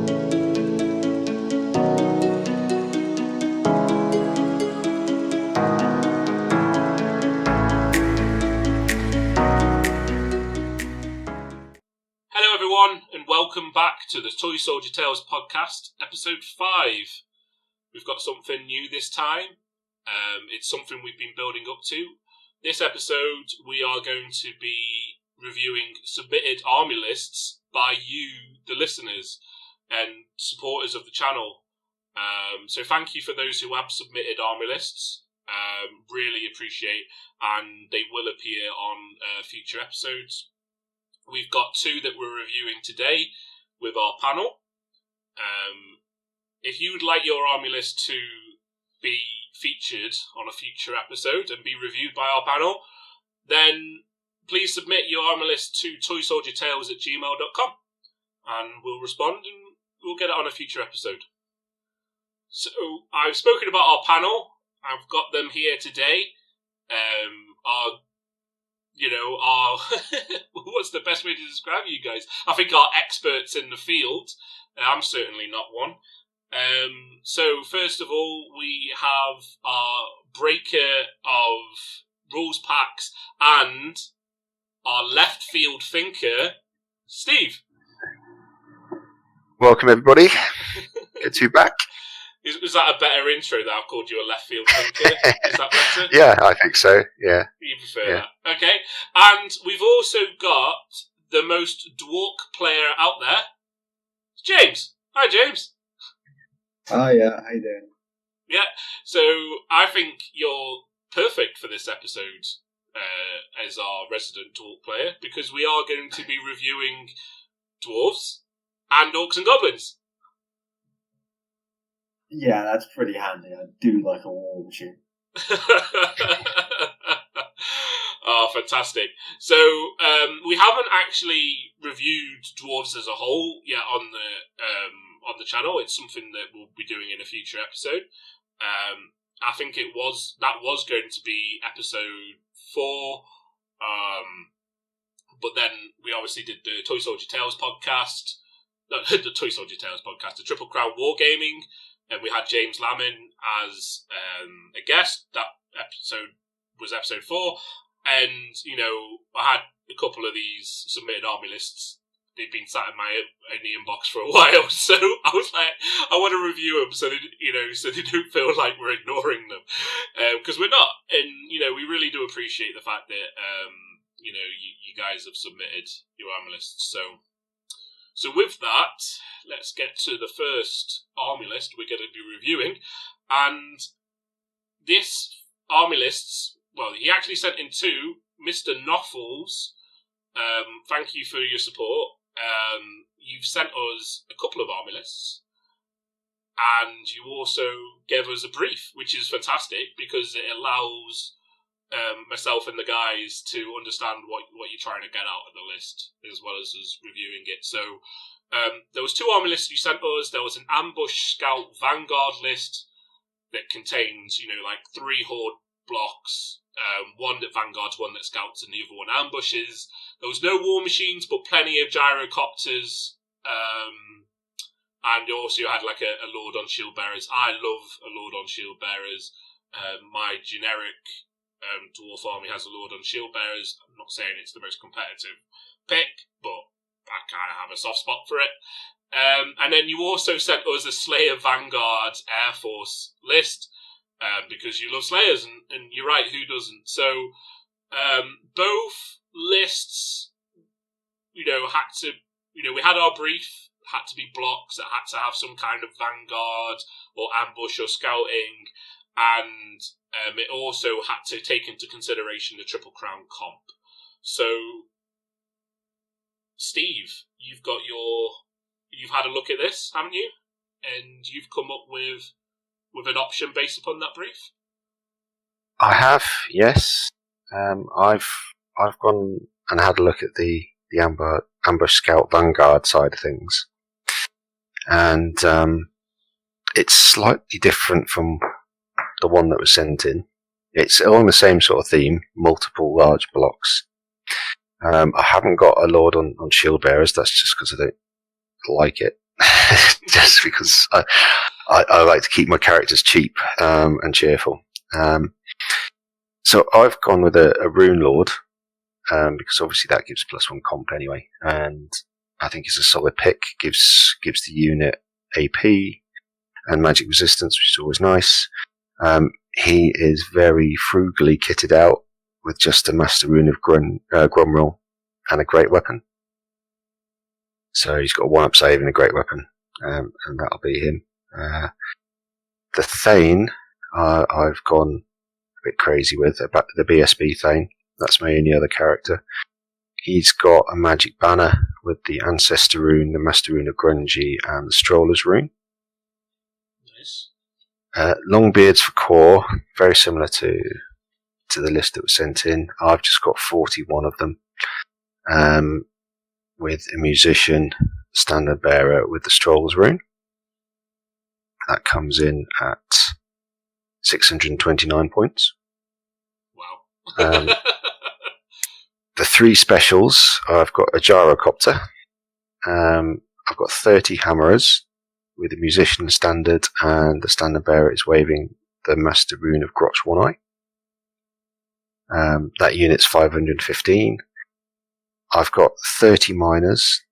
And welcome back to the Toy Soldier Tales podcast, episode 5. We've got something new this time. It's something we've been building up to. This episode, we are going to be reviewing submitted army lists by you, the listeners, and supporters of the channel. So thank you for those who have submitted army lists. Really appreciate, and they will appear on future episodes. We've got 2 that we're reviewing today with our panel. If you would like your army list to be featured on a future episode and be reviewed by our panel, then please submit your army list to toysoldiertales@gmail.com and we'll respond and we'll get it on a future episode. So I've spoken about our panel. I've got them here today. What's the best way to describe you guys? I think our experts in the field. I'm certainly not one. So first of all, we have our breaker of rules packs and our left field thinker, Steve. Welcome everybody. Good to be back. Is that a better intro that I've called you a left field thinker? Is that better? Yeah, I think so, yeah. You prefer that? Okay. And we've also got the most dwarf player out there, James. Hi, James. Oh, yeah. How you doing? Yeah. So I think you're perfect for this episode as our resident dwarf player, because we are going to be reviewing dwarves and orcs and goblins. Yeah, that's pretty handy. I do like a war machine. Oh, fantastic. So, we haven't actually reviewed dwarves as a whole yet on the channel. It's something that we'll be doing in a future episode. I think that was going to be episode 4. But then we obviously did the Toy Soldier Tales podcast. The Toy Soldier Tales podcast, the Triple Crown Wargaming. And we had James Lammin as a guest. That episode was episode 4. And, I had a couple of these submitted army lists. They've been sat in the inbox for a while. So I was like, I want to review them so they don't feel like we're ignoring them. Because we're not. And, we really do appreciate the fact that, you guys have submitted your army lists. So with that, let's get to the first army list we're going to be reviewing. And this army list, well, he actually sent in 2. Mr. Noffles, thank you for your support. You've sent us a couple of army lists. And you also gave us a brief, which is fantastic because it allows myself and the guys to understand what you're trying to get out of the list, as well as us reviewing it. So there was 2 army lists you sent us. There was an ambush scout vanguard list that contains, 3 horde blocks, one that vanguards, one that scouts, and the other one ambushes. There was no war machines, but plenty of gyrocopters. And you also had like a Lord on Shield Bearers. I love a Lord on Shield Bearers. My generic dwarf army has a Lord on Shield Bearers. I'm not saying it's the most competitive pick, but I kind of have a soft spot for it. And then you also sent us a Slayer Vanguard Air Force list, because you love Slayers, and you're right, who doesn't? So both lists, had to, we had our brief, had to be blocks that had to have some kind of vanguard or ambush or scouting, and it also had to take into consideration the Triple Crown comp. So, Steve, you've had a look at this, haven't you? And you've come up with an option based upon that brief? I have, yes. I've gone and had a look at the ambush scout vanguard side of things, and it's slightly different from the one that was sent in. It's along the same sort of theme, multiple large blocks. I haven't got a Lord on Shield Bearers. That's just because I don't like it. just because I like to keep my characters cheap and cheerful. So I've gone with a Rune Lord, because obviously that gives +1 comp anyway, and I think it's a solid pick. Gives the unit AP and magic resistance, which is always nice. He is very frugally kitted out with just a Master Rune of Grumril and a Great Weapon. So he's got a 1-up save and a Great Weapon, and that'll be him. The Thane, I've gone a bit crazy with about the BSB Thane. That's my only other character. He's got a magic banner with the Ancestor Rune, the Master Rune of Grungy, and the Stroller's Rune. Nice. Longbeards for core, very similar to the list that was sent in. I've just got 41 of them, with a Musician, Standard Bearer with the Stroller's Rune. That comes in at 629 points. Wow. The 3 specials, I've got a Gyrocopter. I've got 30 Hammerers with the Musician Standard, and the Standard Bearer is waving the Master Rune of Grotch One Eye. That unit's 515. I've got 30 Miners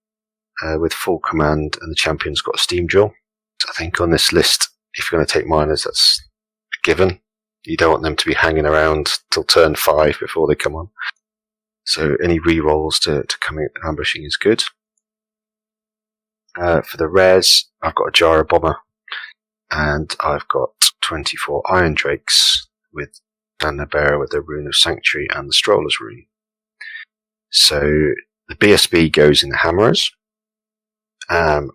with full command, and the Champion's got a Steam Drill. So I think on this list, if you're going to take Miners, that's a given. You don't want them to be hanging around till turn 5 before they come on. So any rerolls to come in ambushing is good. For the rares, I've got a Gyro Bomber, and I've got 24 Iron Drakes with Standard Bearer with the Rune of Sanctuary and the Stroller's Rune. So the BSB goes in the Hammerers,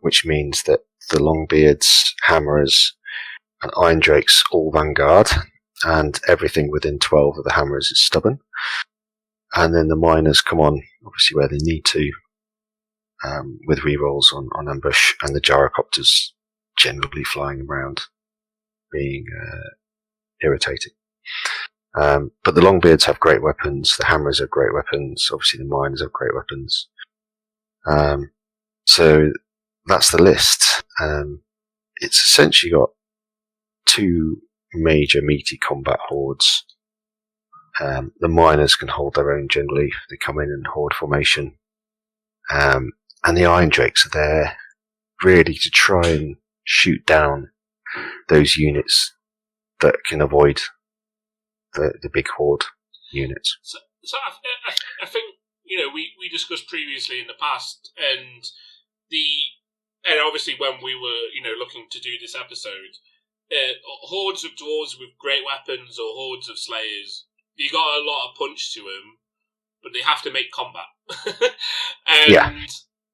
which means that the Longbeards, Hammerers, and Iron Drakes all Vanguard, and everything within 12 of the Hammerers is Stubborn. And then the Miners come on, obviously, where they need to, with rerolls on ambush, and the Gyrocopters generally flying around, being irritating. But the Longbeards have great weapons, the Hammerers have great weapons, obviously the Miners have great weapons. So that's the list. It's essentially got 2 major meaty combat hordes. The Miners can hold their own generally. They come in horde formation. And the Iron Drakes are there really to try and shoot down those units that can avoid the big horde units. So I think, we discussed previously in the past, and obviously when we were, looking to do this episode, hordes of dwarves with great weapons or hordes of slayers, you got a lot of punch to them, but they have to make combat. And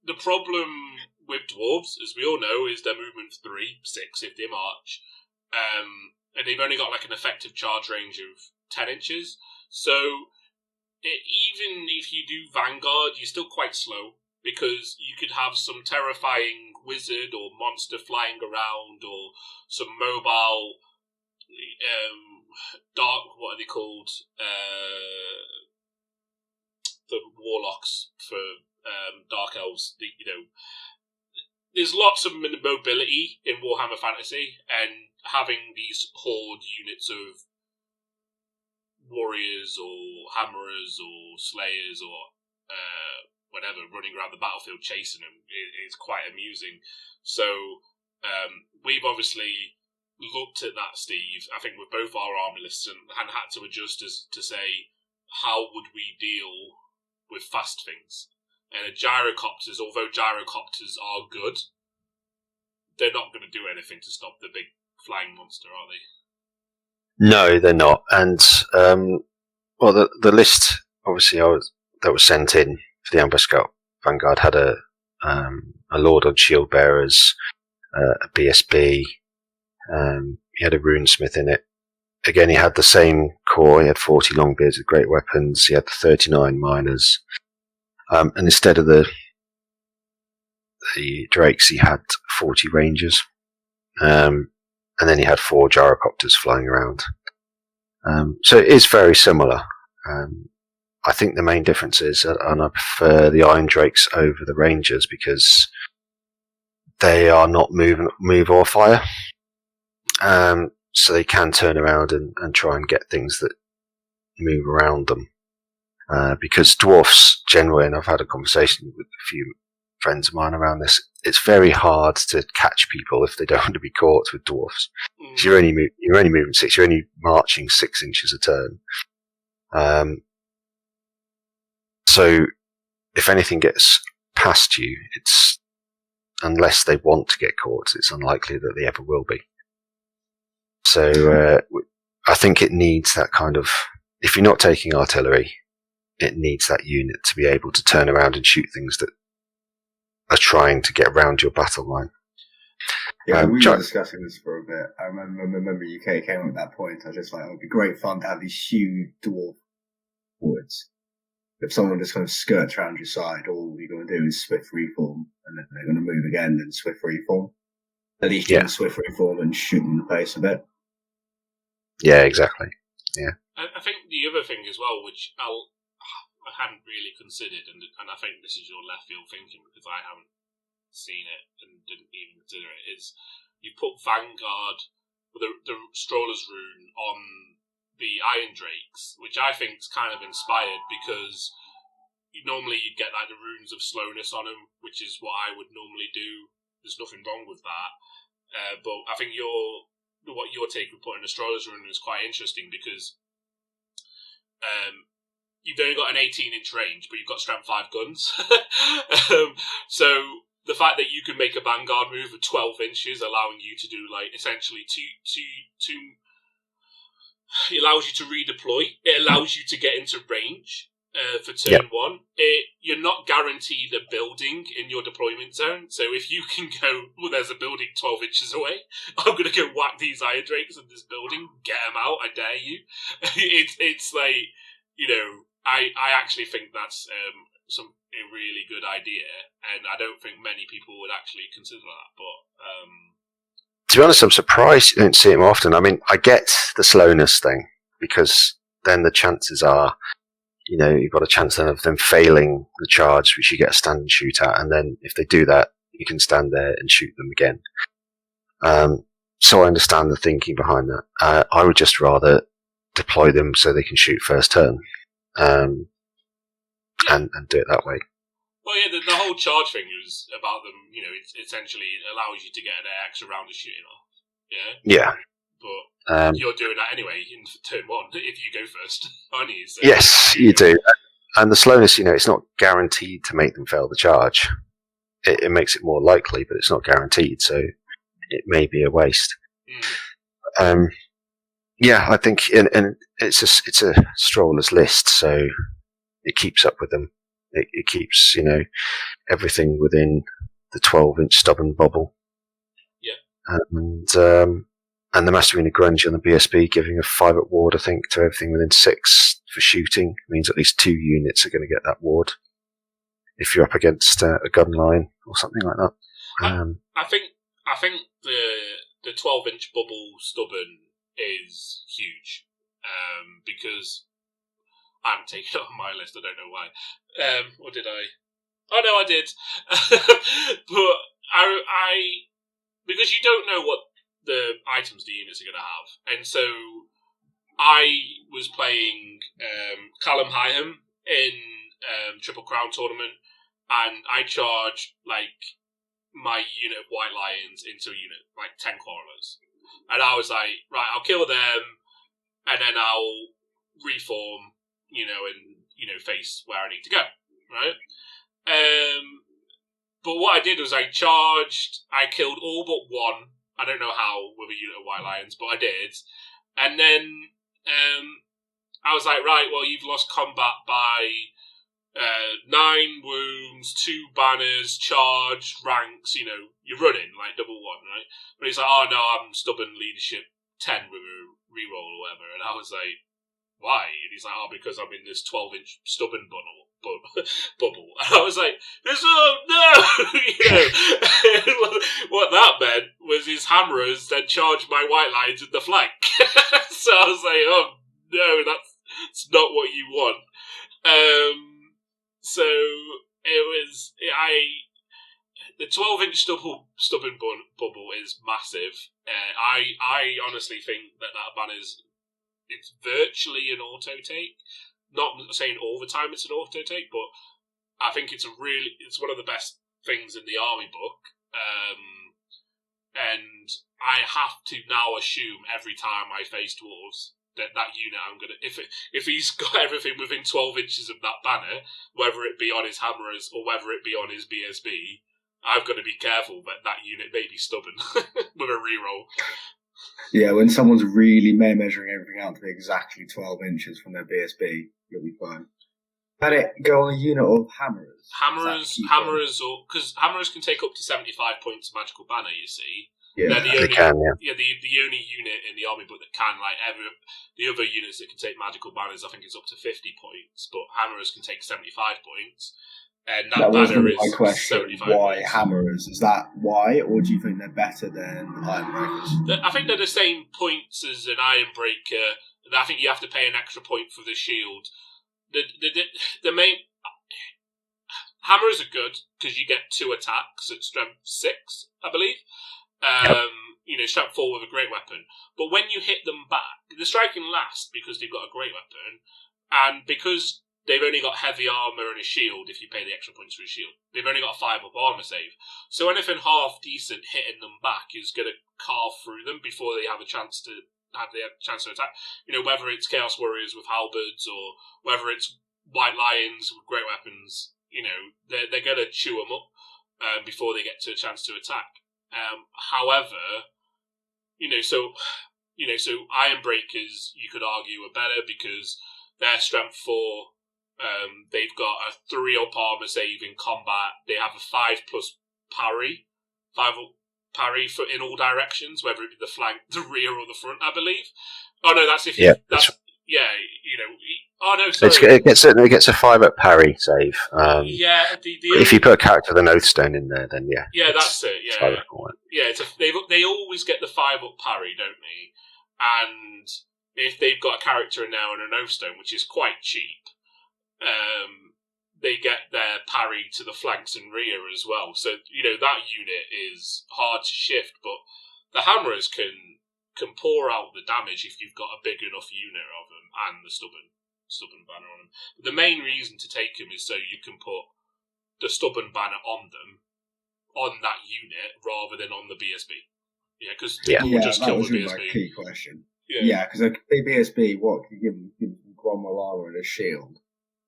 the problem with dwarves, as we all know, is their movement 3, 6 if they march. And they've only got like an effective charge range of 10 inches. So even if you do Vanguard, you're still quite slow, because you could have some terrifying wizard or monster flying around, or some mobile dark, what are they called? The warlocks for Dark Elves. There's lots of mobility in Warhammer Fantasy, and having these horde units of warriors or hammerers or slayers or whatever running around the battlefield chasing them is quite amusing. So we've obviously looked at that, Steve, I think with both our army lists, and had to adjust to say, how would we deal with fast things? And the gyrocopters, although gyrocopters are good, they're not going to do anything to stop the big flying monster, are they? No, they're not. And the list obviously that was sent in for the Ambush Scout Vanguard had a Lord on Shield Bearers, a BSB. He had a Runesmith in it. Again, he had the same core. He had 40 Longbeards with great weapons. He had the 39 Miners. And instead of the Drakes, he had 40 Rangers. And then he had 4 Gyrocopters flying around. So it is very similar. I think the main difference is, and I prefer the Iron Drakes over the Rangers, because they are not move or fire. So they can turn around and try and get things that move around them. Because dwarfs generally, and I've had a conversation with a few friends of mine around this, it's very hard to catch people if they don't want to be caught with dwarfs. Mm. You're only moving 6, you're only marching 6 inches a turn. So if anything gets past you, it's, unless they want to get caught, it's unlikely that they ever will be. So I think it needs that kind of, if you're not taking artillery, it needs that unit to be able to turn around and shoot things that are trying to get around your battle line. Yeah, we were discussing this for a bit. I remember UK came up at that point. I was just like, it would be great fun to have these huge dwarf woods. If someone just kind of skirts around your side, all you're going to do is swift reform, and then they're going to move again and swift reform. At least you can swift reform and shoot in the face a bit. Yeah, exactly. Yeah. I think the other thing as well, which I hadn't really considered, and I think this is your left field thinking because I haven't seen it and didn't even consider it, is you put Vanguard, the Stroller's Rune, on the Iron Drakes, which I think is kind of inspired because normally you'd get like the runes of slowness on them, which is what I would normally do. There's nothing wrong with that. But I think what your take of putting the Stroller's Rune is quite interesting because you've only got an 18-inch range, but you've got strength 5 guns. So the fact that you can make a Vanguard move of 12 inches, allowing you to do like essentially two it allows you to redeploy. It allows you to get into range for turn 1. You're not guaranteed a building in your deployment zone. So if you can go, well, there's a building 12 inches away, I'm going to go whack these Iron Drakes in this building, get them out, I dare you. It's like, you know, I actually think that's a really good idea, and I don't think many people would actually consider that. But to be honest, I'm surprised you don't see them often. I mean, I get the slowness thing because then the chances are, you know, you've got a chance then of them failing the charge, which you get a stand and shoot at, and then if they do that, you can stand there and shoot them again. So I understand the thinking behind that. I would just rather deploy them so they can shoot first turn, and do it that way. Well, yeah, the whole charge thing is about them, you know, it essentially allows you to get an extra round of shooting off. Yeah? Yeah. But you're doing that anyway in turn 1 if you go first, aren't you? So, yes, you do. And the slowness, you know, it's not guaranteed to make them fail the charge. It makes it more likely, but it's not guaranteed, so it may be a waste. Yeah, I think, and it's a stroller's list, so it keeps up with them. It keeps, you know, everything within the 12-inch stubborn bubble. Yeah. And the Master Arena Grunge on the BSB giving a 5 at ward, I think, to everything within 6 for shooting means at least 2 units are going to get that ward if you're up against a gun line or something like that. I think the 12-inch bubble stubborn is huge because I haven't taken it on my list. I don't know why. Or did I? Oh no, I did. But I because you don't know what the items the units are going to have, and so I was playing Callum Hyham in Triple Crown tournament, and I charged like my unit of White Lions into a unit like 10 Quarrelers, and I was like, right, I'll kill them, and then I'll reform, you know, and you know, face where I need to go, right? But what I did was I charged, I killed all but one. I don't know how with a unit of White Lions, but I did. And then I was like, right, well, you've lost combat by 9 wounds, 2 banners, charge, ranks, you know, you're running, like double 1, right? But he's like, oh no, I'm stubborn leadership 10 with a reroll or whatever. And I was like, why? And he's like, oh, because I'm in this 12-inch stubborn bubble. And I was like, oh no! You know, what that meant was his hammerers then charged my White Lions in the flank. So I was like, oh no, that's not what you want. So it was, The 12-inch stubborn bubble is massive. I honestly think that ban it's virtually an auto take. Not saying all the time it's an auto take, but I think it's one of the best things in the army book. And I have to now assume every time I face dwarves that unit I'm gonna if he's got everything within 12 inches of that banner, whether it be on his hammerers or whether it be on his BSB, I've got to be careful that unit may be stubborn with a reroll. Yeah, when someone's really measuring everything out to be exactly 12 inches from their BSB, you'll be fine. Had it go on a unit of hammerers? Hammerers, or because hammerers can take up to 75 points of magical banner. You see, they can. Yeah, the only unit in the army book that can, like the other units that can take magical banners, I think it's up to 50 points, but hammerers can take 75 points. And that banner is my question. 75 why points. hammerers? Is that why, or do you think they're better than ironbreakers? I think they're the same points as an ironbreaker. I think you have to pay an extra point for the shield. The main hammers are good because you get 2 attacks at strength 6, I believe. Strength 4 with a great weapon. But when you hit them back, they're striking last because they've got a great weapon, and because they've only got heavy armor and a shield. If you pay the extra points for a shield, they've only got a 5-up armor save. So anything half decent hitting them back is going to carve through them before they have a chance to attack. Whether it's Chaos Warriors with halberds or whether it's White Lions with great weapons, they're going to chew them up before they get to a chance to attack. However, so Ironbreakers, you could argue, are better because their strength 4, they've got a 3-up armor save in combat. They have a 5+ parry, 5-up parry for in all directions, whether it be the flank, the rear, or the front. I believe. Oh no, that's if Oh no, sorry. It gets a 5-up parry save. If you put a character with an Oathstone in there, then that's it. They always get the 5-up parry, don't they? And if they've got a character in there and an Oathstone, which is quite cheap, they get their parry to the flanks and rear as well. So that unit is hard to shift, but the hammerers can pour out the damage if you've got a big enough unit of them and the stubborn banner on them. But the main reason to take them is so you can put the stubborn banner on them, on that unit, rather than on the BSB. Because will just kill the BSB. That was my key question. Because a BSB, what can you give them? Cromwell armor and a shield.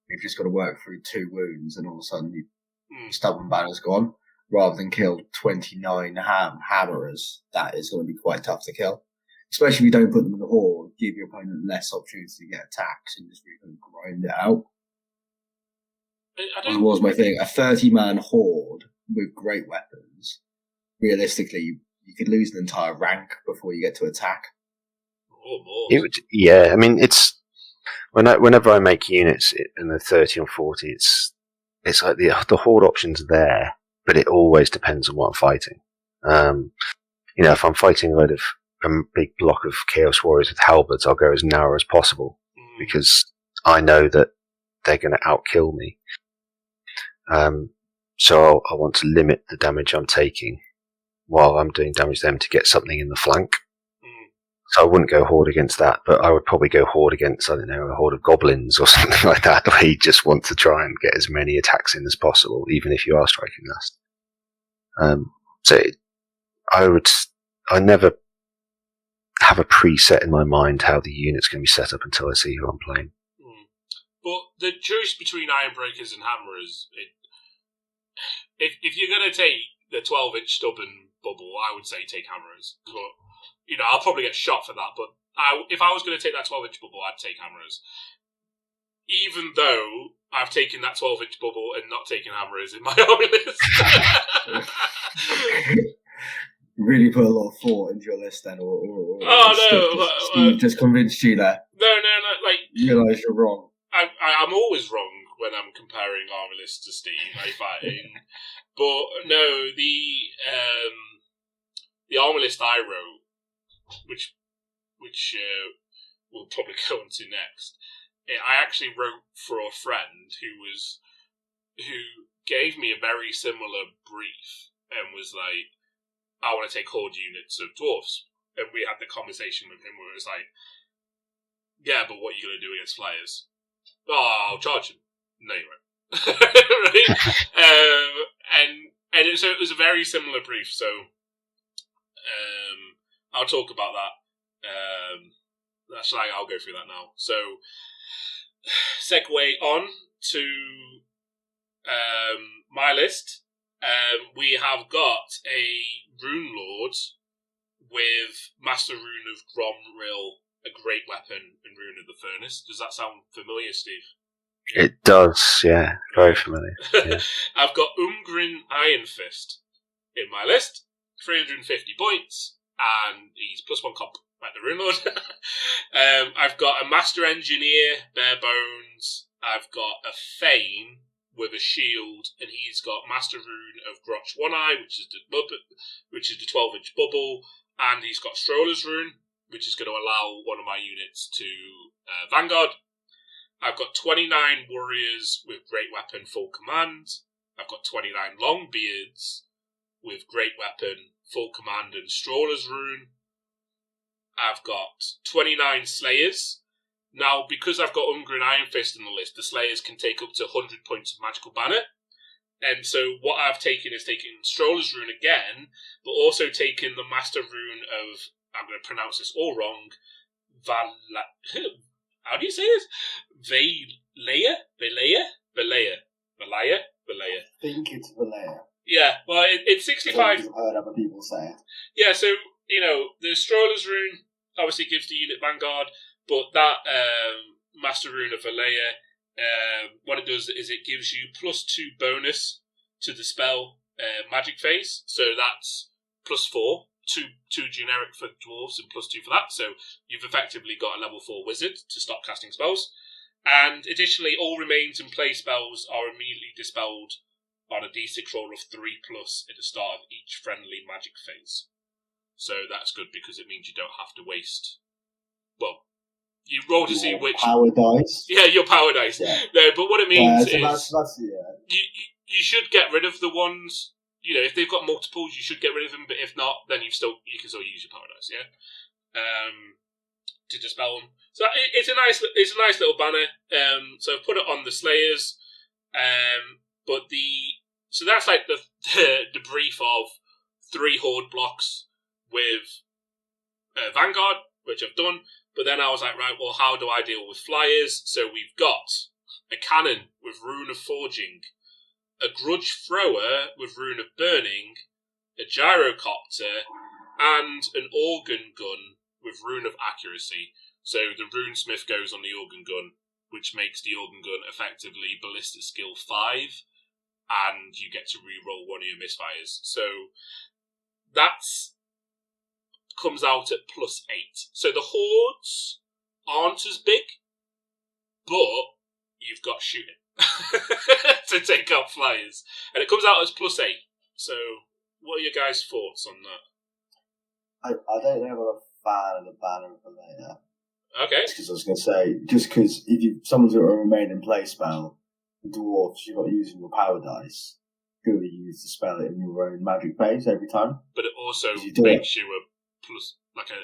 You've just got to work through 2 wounds, and all of a sudden your stubborn banner's gone. Rather than kill 29 hammerers, that is going to be quite tough to kill. Especially if you don't put them in the horde, give your opponent less opportunity to get attacks and just really grind it out. That was my thing. A 30-man horde with great weapons, realistically, you could lose an entire rank before you get to attack. I mean, it's whenever I make units in the 30 or 40, it's like the horde option's there, but it always depends on what I'm fighting. If I'm fighting a big block of Chaos Warriors with halberds, I'll go as narrow as possible because I know that they're going to outkill me. So I want to limit the damage I'm taking while I'm doing damage to them to get something in the flank. So I wouldn't go horde against that, but I would probably go horde against, a horde of goblins or something like that, where you just want to try and get as many attacks in as possible, even if you are striking last. I never have a preset in my mind how the unit's going to be set up until I see who I'm playing. But the choice between Ironbreakers and Hammerers, if you're going to take the 12-inch stubborn bubble, I would say take Hammerers. But I'll probably get shot for that. But if I was going to take that 12-inch bubble, I'd take Hammerers. Even though I've taken that 12-inch bubble and not taken Hammerers in my army list. Really put a lot of thought into your list then, Steve just convinced you there. No, you realise you're wrong. I'm always wrong when I'm comparing army lists to Steve. But no, the army list I wrote, which we'll probably go on to next, I actually wrote for a friend who gave me a very similar brief and was like, I want to take horde units of dwarves. And we had the conversation with him where it was like, yeah, but what are you going to do against flyers? Oh, I'll charge them. No, you won't. Right? So it was a very similar brief. So I'll talk about that. I'll go through that now. So segue on to my list. We have got a Rune Lord with Master Rune of Gromril, a great weapon, and Rune of the Furnace. Does that sound familiar, Steve? It does, yeah. Very familiar. Yeah. I've got Ungrin Iron Fist in my list, 350 points, and he's +1 comp, like the Rune Lord. I've got a Master Engineer, bare bones. I've got a Thane with a shield, and he's got Master Rune of Grotch One Eye, which is the 12-inch bubble, and he's got Stroller's Rune, which is going to allow one of my units to Vanguard. I've got 29 warriors with Great Weapon full command. I've got 29 Longbeards with Great Weapon full command and Stroller's Rune. I've got 29 Slayers. Now, because I've got Ungrin Iron Fist in the list, the Slayers can take up to 100 points of Magical Banner. And so what I've taken is taken Stroller's Rune again, but also taken the Master Rune of, I'm going to pronounce this all wrong, how do you say this? Valea? I think it's Valea. Yeah, well, it's 65. I've heard other people say it. Yeah, so, the Stroller's Rune obviously gives the unit Vanguard, but that Master Rune of Valea, what it does is it gives you +2 bonus to the spell Magic Phase, so that's +4. Two generic for dwarves and +2 for that, so you've effectively got a level 4 wizard to stop casting spells. And additionally, all remains and play spells are immediately dispelled on a d6 roll of 3+ at the start of each friendly magic phase. So that's good because it means you don't have to waste. Well, you roll to see which power dice. Yeah, your power dice. Yeah. No, but what it means is that's you should get rid of the ones. If they've got multiples, you should get rid of them. But if not, then you can still use your power dice, yeah, to dispel them. So it's a nice little banner. So I've put it on the Slayers, so that's like the brief of 3 horde blocks with Vanguard, which I've done. But then I was like, right, well, how do I deal with flyers? So we've got a cannon with Rune of Forging, a Grudge Thrower with Rune of Burning, a Gyrocopter, and an Organ Gun with Rune of Accuracy. So the Runesmith goes on the Organ Gun, which makes the Organ Gun effectively Ballista Skill 5, and you get to re-roll one of your misfires. So that's comes out at +8. So the hordes aren't as big, but you've got shooting to take out flyers, and it comes out as +8. So, what are your guys' thoughts on that? I don't know if I'm a fan of the banner for later. Okay. Because I was going to say, just because if someone's got a remain in play spell, the dwarves, you're not using your power dice. You're going to use the spell in your own magic phase every time. But it also makes you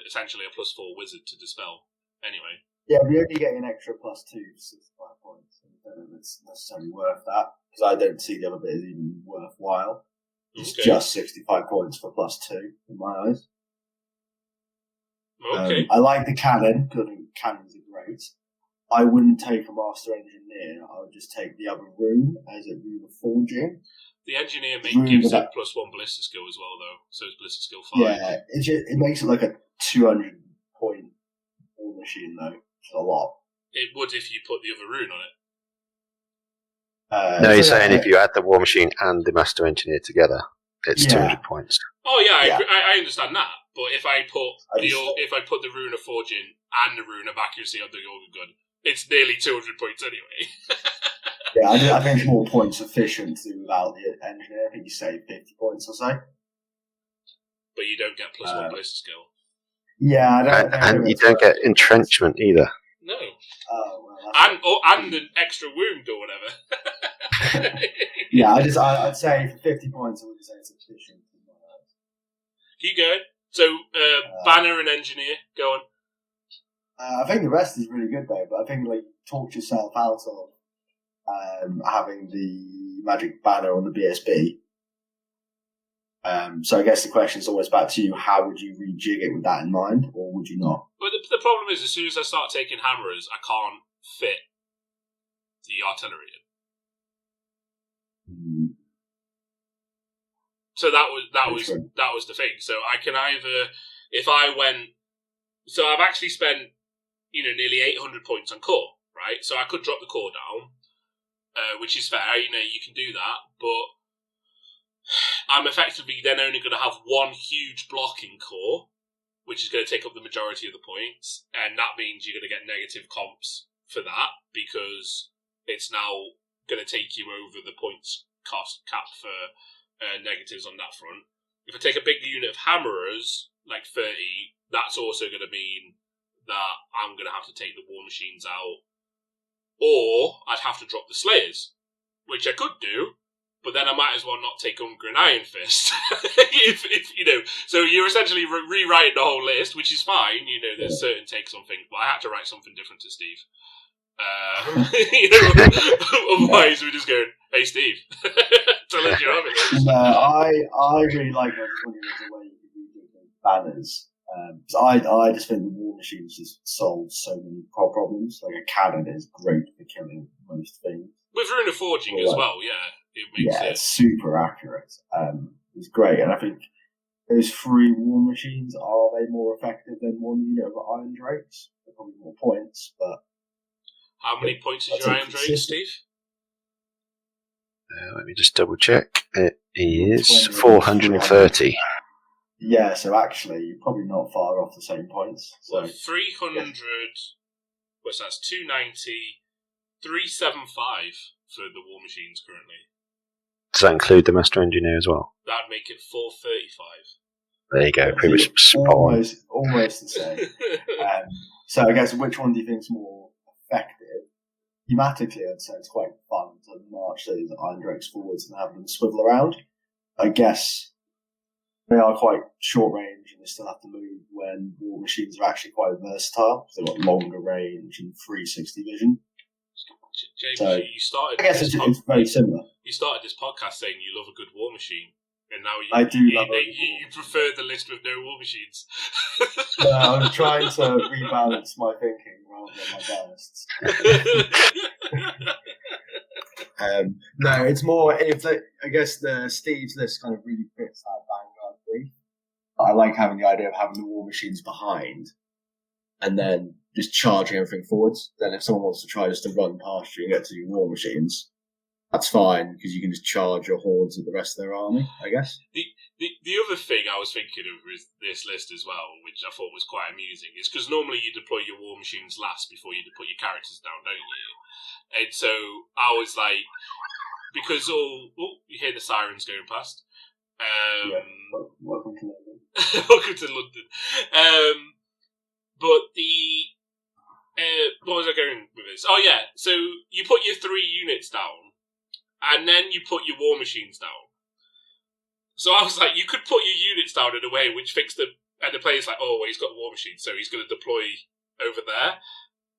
essentially a +4 wizard to dispel. Anyway. Yeah, but you're only getting an extra +2 for 65 points. I don't know if it's necessarily worth that, because I don't see the other bit as even worthwhile. It's just 65 points for +2 in my eyes. Okay. I like the cannon, because I think cannons are great. I wouldn't take a Master Engineer, I would just take the other rune as a Rune of Forging. The Engineer gives it +1 Ballista Skill as well, though, so it's Ballista Skill 5. Yeah, it makes it like a 200 point war machine, though. It's a lot. It would if you put the other rune on it. No, you're saying if you add the War Machine and the Master Engineer together, it's 200 points. Oh yeah, I understand that. But if I put the Rune of Forging and the Rune of Accuracy on the Organ Gun, it's nearly 200 points anyway. Yeah, I think it's more points efficient without the Engineer. I think you save 50 points or so. But you don't get +1 Ballista Skill. Yeah, and you don't get entrenchment either. No. Oh, well, and an extra wound or whatever. Yeah, I'd say for 50 points, I would say it's a petition. Keep going. So, banner and engineer, go on. I think the rest is really good though, but I think like talk yourself out of having the magic banner on the BSB. So I guess the question is always back to you: how would you rejig it with that in mind, or would you not? But the problem is, as soon as I start taking hammerers, I can't fit the artillery in. So that was the thing. So I can either, if I went, so I've actually spent nearly 800 points on core, right? So I could drop the core down, which is fair. You can do that, but I'm effectively then only going to have one huge blocking core, which is going to take up the majority of the points, and that means you're going to get negative comps for that because it's now going to take you over the points cost cap for negatives on that front. If I take a big unit of hammerers, like 30, that's also going to mean that I'm going to have to take the war machines out, or I'd have to drop the slayers, which I could do, but then I might as well not take Unger and Iron Fist. if so you're essentially rewriting the whole list, which is fine. There's certain takes on things, but I had to write something different to Steve. Otherwise we're just going, hey Steve, tell us your army. I really like the way you can do banners. I just think the war machines just solve so many problems. Like a cannon is great for killing most things. With Rune of Forging as well, it makes it's super accurate. It's great, and I think those 3 war machines, are they more effective than one unit of Iron Drakes? They're probably more points, but how many points is your Iron Drake, Steve? Let me just double check. It is 430. Yeah, so actually, you're probably not far off the same points. So 300, what's that? 290, 375 for the war machines currently. Does that include the Master Engineer as well? That'd make it 435. There you go, pretty much spot on. Almost the same. So I guess which one do you think is more effective? Thematically, I'd say it's quite fun to march those Iron Drakes forwards and have them swivel around. I guess they are quite short range and they still have to move when war machines are actually quite versatile. So they've got longer range and 360 vision. James, so, you started. I guess it's very similar. You started this podcast saying you love a good war machine, and now I do love you prefer the list with no war machines. I'm trying to rebalance my thinking rather than my ballasts. No, it's more I guess the Steve's list kind of really fits that Vanguard brief. I like having the idea of having the war machines behind and then just charging everything forwards. Then if someone wants to try just to run past you and get to your war machines, that's fine because you can just charge your hordes at the rest of their army, I guess. The other thing I was thinking of with this list as well, which I thought was quite amusing, is because normally you deploy your war machines last before you put your characters down, don't you? And so I was like, because you hear the sirens going past. Welcome to London. Welcome to London. But what was I going with this? Oh yeah, so you put your 3 units down, and then you put your war machines down. So I was like, you could put your units down in a way which thinks and the player's like, oh, well, he's got a war machine, so he's going to deploy over there.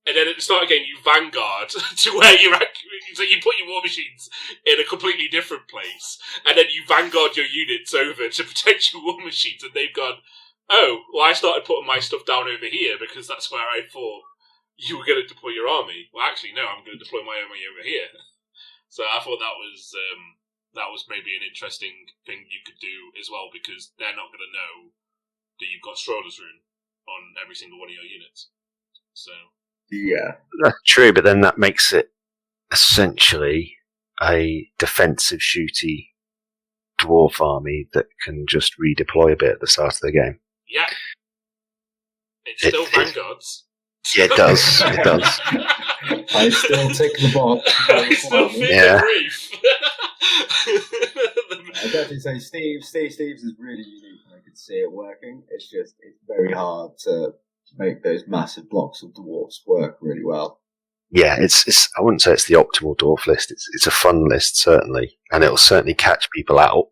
And then at the start of the game, you vanguard to where you're at. So you put your war machines in a completely different place, and then you vanguard your units over to protect your war machines, and they've gone, oh, well, I started putting my stuff down over here because that's where I thought you were going to deploy your army. Well, actually, no, I'm going to deploy my army over here. So I thought that was maybe an interesting thing you could do as well, because they're not going to know that you've got Strahler's Rune on every single one of your units. So yeah, that's true. But then that makes it essentially a defensive shooty dwarf army that can just redeploy a bit at the start of the game. Yeah, it's still vanguards. Yeah, it does. It does. I still tick the box. I still fit the brief. I definitely say Steve's is really unique, and I can see it working. It's very hard to make those massive blocks of dwarfs work really well. yeah, it's. I wouldn't say it's the optimal dwarf list. It's a fun list certainly, and it'll certainly catch people out.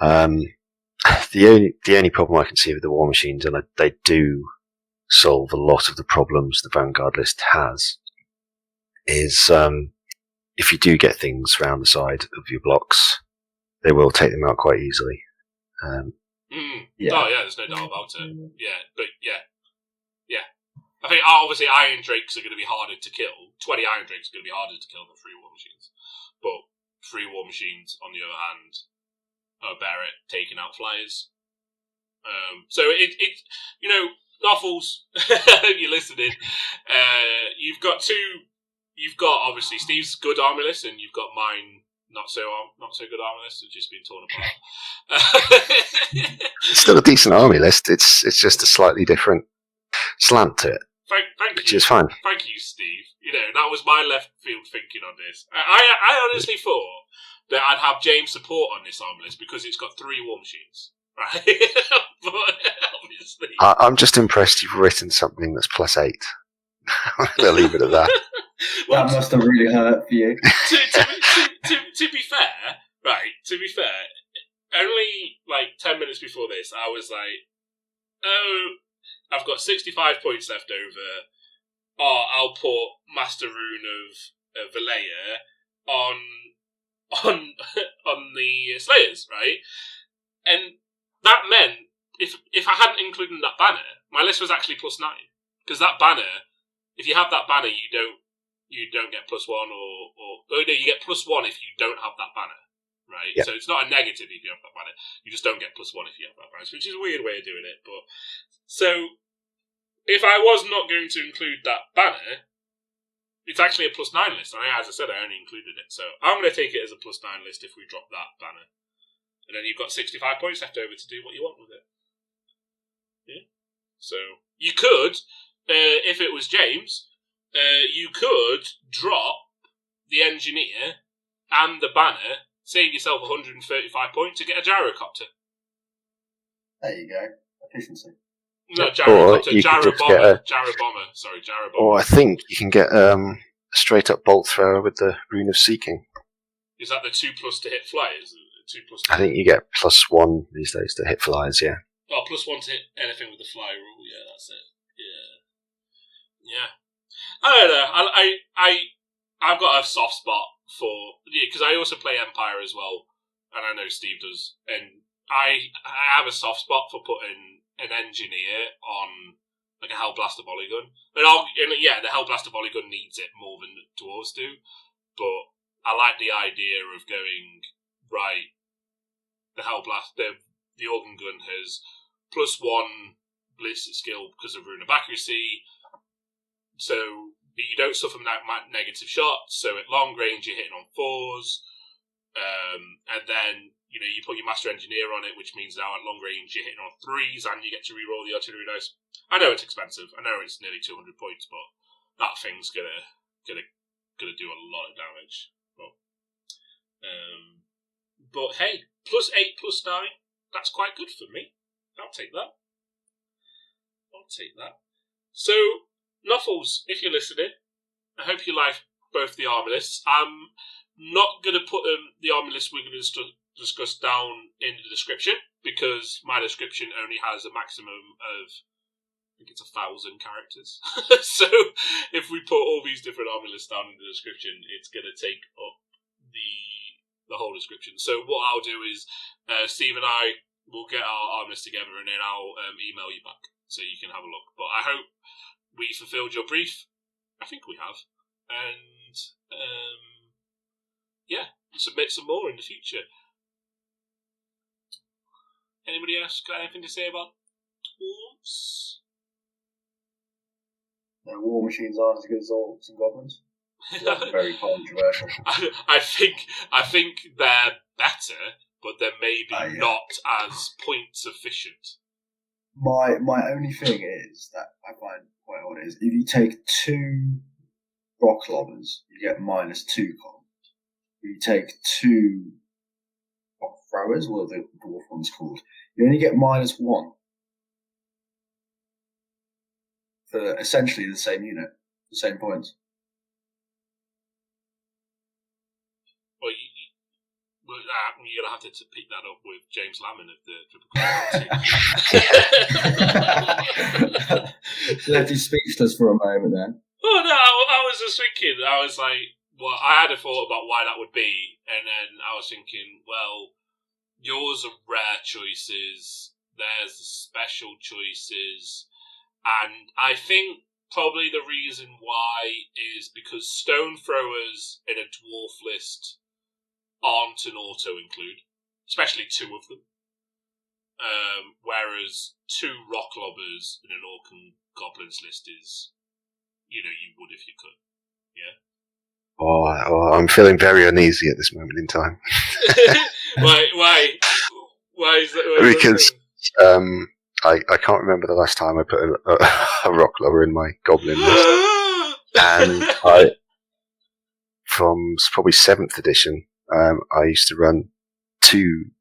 The only problem I can see with the war machines, and they do solve a lot of the problems the Vanguard list has, is if you do get things around the side of your blocks, they will take them out quite easily. Yeah. Oh yeah, there's no doubt about it. Yeah, but yeah. I think obviously Iron Drakes are going to be harder to kill. 20 Iron Drakes are going to be harder to kill than 3 war machines. But 3 war machines, on the other hand, are better at taking out flyers. So it you know, Noffles, you're listening. You've got obviously Steve's good army list, and you've got mine not so good army list. It's just been torn apart. It's still a decent army list. It's just a slightly different slant to it. Thank you. Is fine. Thank you, Steve. You know, that was my left field thinking on this. I honestly thought that I'd have James' support on this army list because it's got 3 war machines, right? But obviously, I'm just impressed you've written something that's +8. I'll leave it at that. Well, that must have really hurt for you. To be fair, right? To be fair, only like 10 minutes before this, I was like, "Oh, I've got 65 points left over. Oh, I'll put Master Rune of Valleya on the Slayers, right?" And that meant if I hadn't included that banner, my list was actually +9 because that banner, if you have that banner, you don't get +1 or no, you get +1 if you don't have that banner, right? Yep. So it's not a negative if you have that banner. You just don't get +1 if you have that banner, which is a weird way of doing it. But so if I was not going to include that banner, it's actually a +9 list. And as I said, I only included it. So I'm going to take it as a +9 list if we drop that banner. And then you've got 65 points left over to do what you want with it. Yeah. So you could, if it was James, you could drop the engineer and the banner, save yourself 135 points to get a gyrocopter. There you go. Efficiency. No, gyrocopter, gyrobomber. Or I think you can get a straight up bolt thrower with the Rune of Seeking. Is that the 2+ to hit flyers? 2+. I think you get +1 these days to hit flyers, yeah. Oh, +1 to hit anything with the fly rule, yeah, that's it. Yeah. I don't know. I've got a soft spot for, because I also play Empire as well, and I know Steve does, and I have a soft spot for putting an engineer on like a Hellblaster volley gun. And the Hellblaster volley gun needs it more than the dwarves do, but I like the idea of going, right, the organ gun has +1 ballistic skill because of Rune of Accuracy, so you don't suffer negative shots, so at long range you're hitting on 4s, and then you put your Master Engineer on it, which means now at long range you're hitting on 3s and you get to reroll the artillery dice. I know it's expensive, I know it's nearly 200 points, but that thing's gonna do a lot of damage. But hey, +8, +9, that's quite good for me. I'll take that. So, Nuffles, if you're listening, I hope you like both the army lists. I'm not going to put the army list we're going to discuss down in the description, because my description only has a maximum of, I think it's 1,000 characters. So, if we put all these different army lists down in the description, it's going to take up the whole description. So what I'll do is Steve and I will get our arm list together, and then I'll email you back so you can have a look. But I hope we fulfilled your brief. I think we have. And submit some more in the future. Anybody else got anything to say about dwarves? No, war machines aren't as good as orcs and goblins. That's very controversial. I think they're better, but they're maybe not as points efficient. My only thing is that I find quite odd is if you take 2 rock lobbers, you get -2 con. If you take 2 rock throwers, what are the dwarf ones called? You only get -1 for essentially the same unit, the same points. You're going to have to pick that up with James Lamon of the Triple Crown. Left you speechless for a moment then. Oh no, I was just thinking. I was like, well, I had a thought about why that would be, and then I was thinking, well, yours are rare choices, theirs are special choices, and I think probably the reason why is because stone throwers in a dwarf list aren't an auto include, especially two of them. Whereas two rock lobbers in an orc and goblins list is, you would if you could. Yeah. Oh, I'm feeling very uneasy at this moment in time. Why is that? Because I can't remember the last time I put a rock lobber in my goblin list, and from probably 7th edition, I used to run 2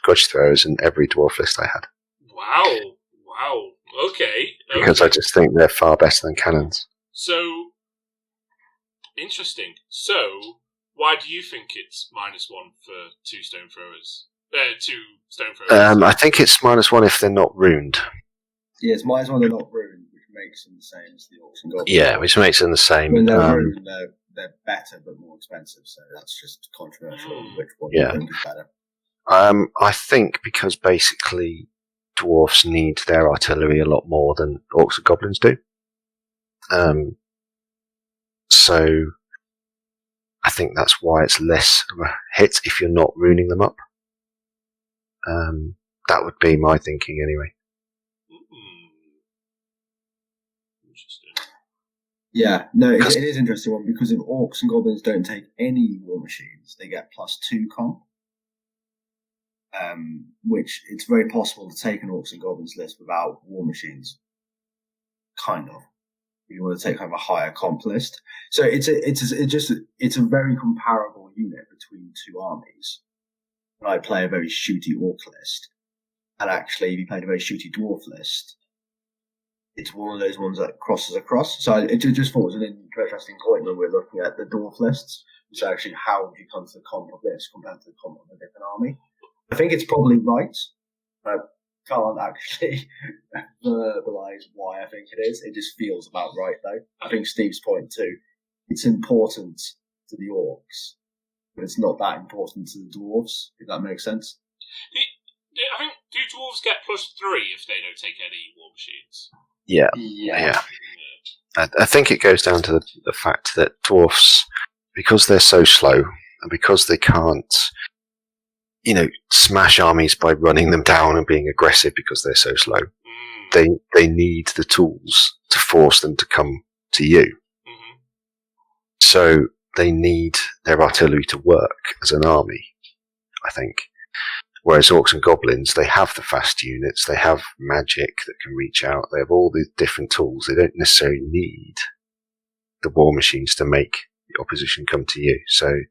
grudge throwers in every dwarf list I had. Wow. Okay. Because I just think they're far better than cannons. So, interesting. So, why do you think it's -1 for 2 stone throwers? 2 stone throwers. I think it's -1 if they're not ruined. Yeah, it's -1 they're not ruined, which makes them the same as the orcs and goblins. Yeah, which makes them the same. When they're ruined, they're better but more expensive, so that's just controversial. Which one you think is better? I think because basically dwarves need their artillery a lot more than orcs and goblins do. So I think that's why it's less of a hit if you're not ruining them up. That would be my thinking anyway. Interesting. Yeah, no, it is an interesting one because if orcs and goblins don't take any war machines, they get +2 comp. Which it's very possible to take an orcs and goblins list without war machines. Kind of. You want to take kind of a higher comp list. So it's a very comparable unit between 2 armies. And I play a very shooty orc list. And actually, if you played a very shooty dwarf list, it's one of those ones that crosses across. So it just thought it was an interesting point when we're looking at the dwarf lists. So actually, how would you come to the comp of this compared to the comp of a different army? I think it's probably right. I can't actually verbalise why I think it is. It just feels about right, though. I think Steve's point too. It's important to the orcs, but it's not that important to the dwarves. If that makes sense. Do dwarves get +3 if they don't take any war machines? Yeah. I think it goes down to the fact that dwarfs, because they're so slow and because they can't, smash armies by running them down and being aggressive because they're so slow. They need the tools to force them to come to you. Mm-hmm. So they need their artillery to work as an army, I think. Whereas orcs and goblins, they have the fast units, they have magic that can reach out, they have all these different tools. They don't necessarily need the war machines to make the opposition come to you. So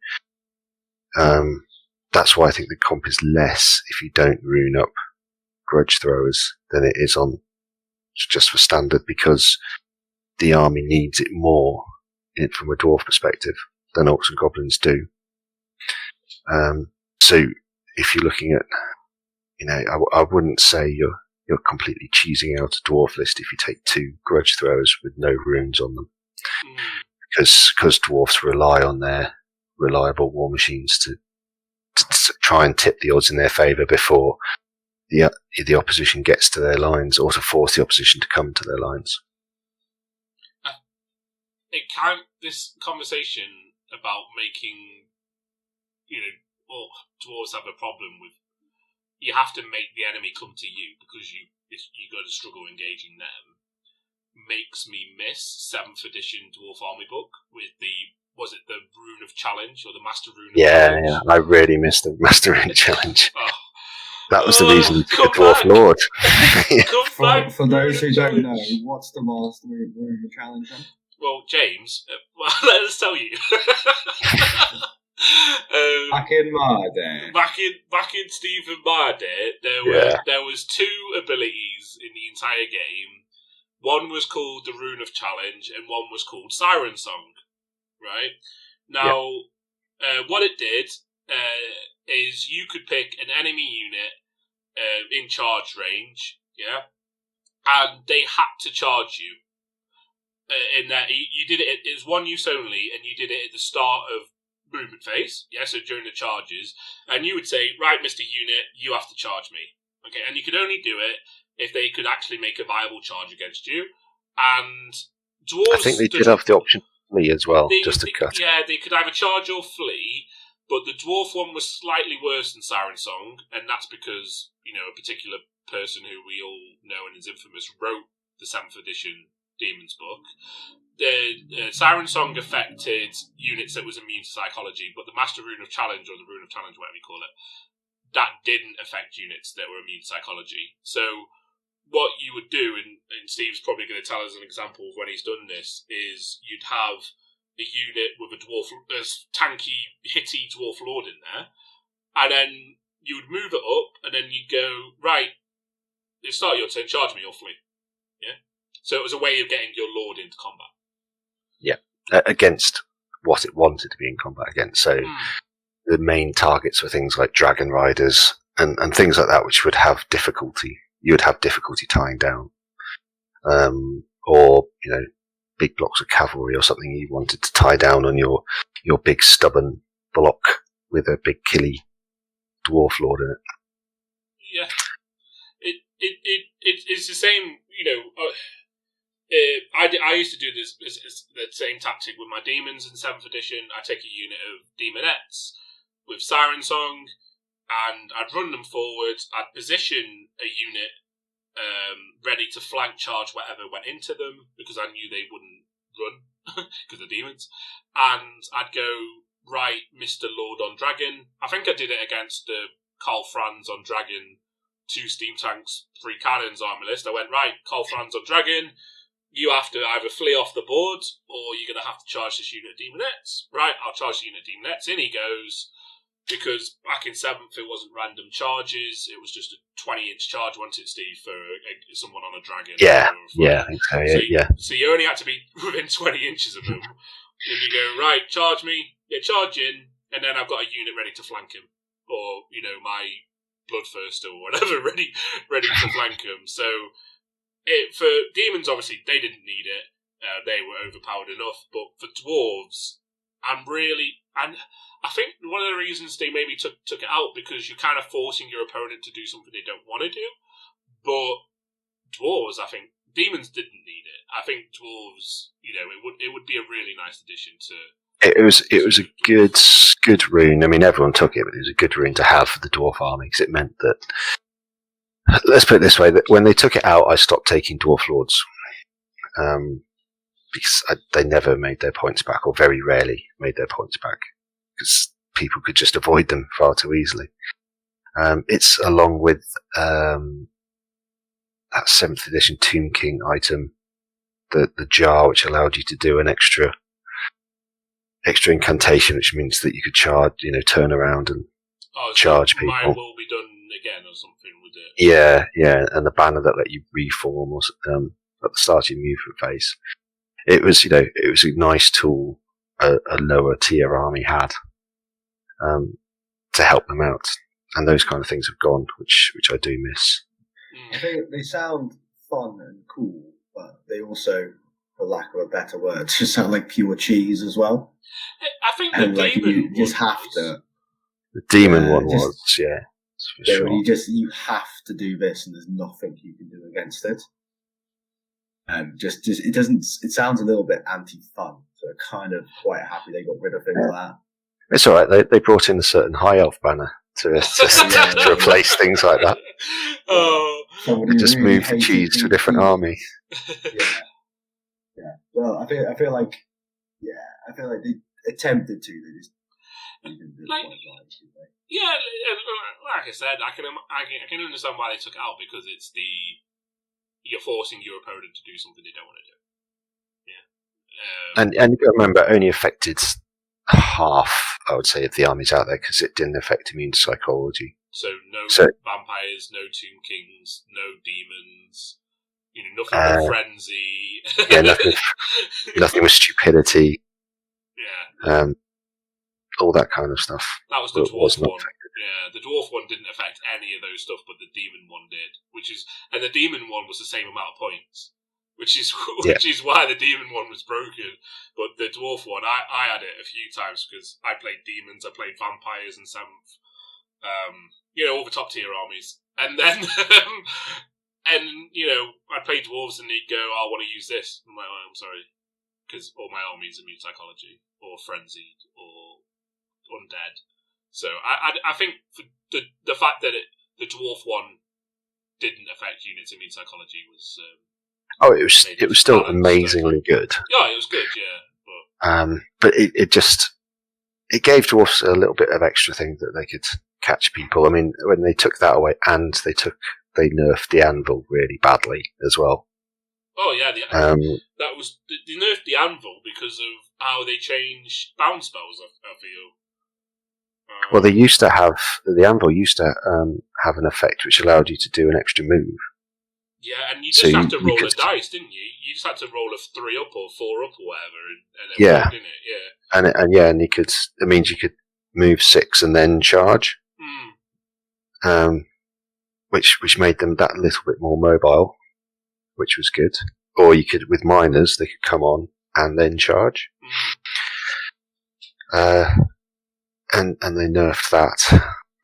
that's why I think the comp is less if you don't rune up grudge throwers than it is on just for standard, because the army needs it more from a dwarf perspective than orcs and goblins do. So if you're looking at, I wouldn't say you're completely cheesing out a dwarf list if you take 2 grudge throwers with no runes on them, because dwarfs rely on their reliable war machines to try and tip the odds in their favour before the opposition gets to their lines, or to force the opposition to come to their lines. This conversation about making, dwarves have a problem with, you have to make the enemy come to you because you got to struggle engaging them, makes me miss 7th edition Dwarf Army book with was it the Rune of Challenge or the Master Rune of Challenge? Yeah, I really missed the Master Rune Challenge. Oh. That was the reason you took the Dwarf Lord. For those who don't know, what's the Master Rune of Challenge then? Well, James, let us tell you. Back in my day. Back in Stephen Meyer day, there was 2 abilities in the entire game. One was called the Rune of Challenge, and one was called Siren Song. Right? Now, what it did, is you could pick an enemy unit in charge range, yeah, and they had to charge you. In that you did it, it was one use only, and you did it at the start of movement phase, yeah, so during the charges, and you would say, right, Mr. Unit, you have to charge me, okay, and you could only do it if they could actually make a viable charge against you, and dwarves... I think they did have the option to flee as well, just to cut. Yeah, they could either charge or flee, but the dwarf one was slightly worse than Siren Song, and that's because, a particular person who we all know and is infamous wrote the 7th edition Demon's book. The Siren Song affected units that was immune to psychology, but the Master Rune of Challenge, or the Rune of Challenge, whatever you call it, that didn't affect units that were immune to psychology. So what you would do, and Steve's probably going to tell us an example of when he's done this, is you'd have a unit with a tanky, hitty dwarf lord in there, and then you would move it up, and then you'd go, right, at the start of your turn, charge me or flee. Yeah? So it was a way of getting your lord into combat. Yeah, against what it wanted to be in combat against. So the main targets were things like dragon riders and things like that, which would have difficulty. You would have difficulty tying down, or big blocks of cavalry or something you wanted to tie down on your big stubborn block with a big killy dwarf lord in it. Yeah, it's the same. I used to do this the same tactic with my demons in 7th edition. I take a unit of demonettes with Siren Song, and I'd run them forward. I'd position a unit ready to flank charge whatever went into them, because I knew they wouldn't run because they're demons. And I'd go, right, Mr. Lord on Dragon. I think I did it against the Karl Franz on Dragon, 2 steam tanks, 3 cannons armor list. I went, right, Karl Franz on Dragon. You have to either flee off the board, or you're going to have to charge this unit of demonettes. Right, I'll charge the unit of demonettes. In he goes. Because back in 7th, it wasn't random charges. It was just a 20-inch charge, wasn't it, Steve, for someone on a dragon? Yeah, I think so, yeah. So you only had to be within 20 inches of them. Then you go, right, charge me. Yeah, charge in. And then I've got a unit ready to flank him. Or, my Bloodthirster or whatever, ready to flank him. So for demons, obviously, they didn't need it. They were overpowered enough. But for dwarves, and I think one of the reasons they maybe took it out, because you're kind of forcing your opponent to do something they don't want to do. But dwarves, I think, demons didn't need it. I think dwarves, it would be a really nice addition to. It was a good rune. I mean, everyone took it, but it was a good rune to have for the dwarf army, because it meant that. Let's put it this way: that when they took it out, I stopped taking dwarf lords. Because they never made their points back, or very rarely made their points back, because people could just avoid them far too easily. It's along with that 7th edition Tomb King item, the jar, which allowed you to do an extra incantation, which means that you could charge, turn around and charge people. Mine will be done again or something with it. Yeah, and the banner that let you reform or at the start of your movement phase. It was, it was a nice tool a lower tier army had to help them out, and those kind of things have gone, which I do miss. I think they sound fun and cool, but they also, for lack of a better word, just sound like pure cheese as well. I think the demon you just have to. The demon one was, yeah. For sure. You have to do this, and there's nothing you can do against it. It sounds a little bit anti-fun, so kind of quite happy they got rid of things like that. It's alright, they brought in a certain high elf banner to replace things like that. They just really moved the cheese to a different army. Yeah. Well, I feel like they attempted to, they just didn't do it quite right, did they? Yeah, like I said, I can understand why they took it out, because it's you're forcing your opponent to do something they don't want to do. Yeah. And you've got to remember, it only affected half, I would say, of the armies out there, because it didn't affect immune psychology. So vampires, no Tomb Kings, no demons, nothing with frenzy. Yeah, nothing with stupidity. Yeah. all that kind of stuff. That was the dwarf one. Affected. Yeah, the dwarf one didn't affect any of those stuff, but the demon one did. And the demon one was the same amount of points, which is why the demon one was broken. But the dwarf one, I had it a few times because I played demons, I played vampires in 7th, all the top tier armies, and then I'd play dwarves and they'd go, "I want to use this." I'm like, "I'm sorry," because all my armies are immune psychology or frenzied or undead. So I think the fact that the dwarf one didn't affect units immune psychology was it was still amazingly good. Yeah, it was good. Yeah, but it gave dwarfs a little bit of extra thing that they could catch people. I mean, when they took that away, and they nerfed the anvil really badly as well. Oh yeah, they nerfed the anvil because of how they changed bound spells. I feel. Well, the anvil used to have an effect which allowed you to do an extra move. Yeah, and you just had to roll a dice, didn't you? You just had to roll a 3 up or 4 up or whatever, and it worked, didn't it? Yeah. And it means you could move 6 and then charge. Which made them that little bit more mobile, which was good. Or you could, with miners, they could come on and then charge. And they nerfed that.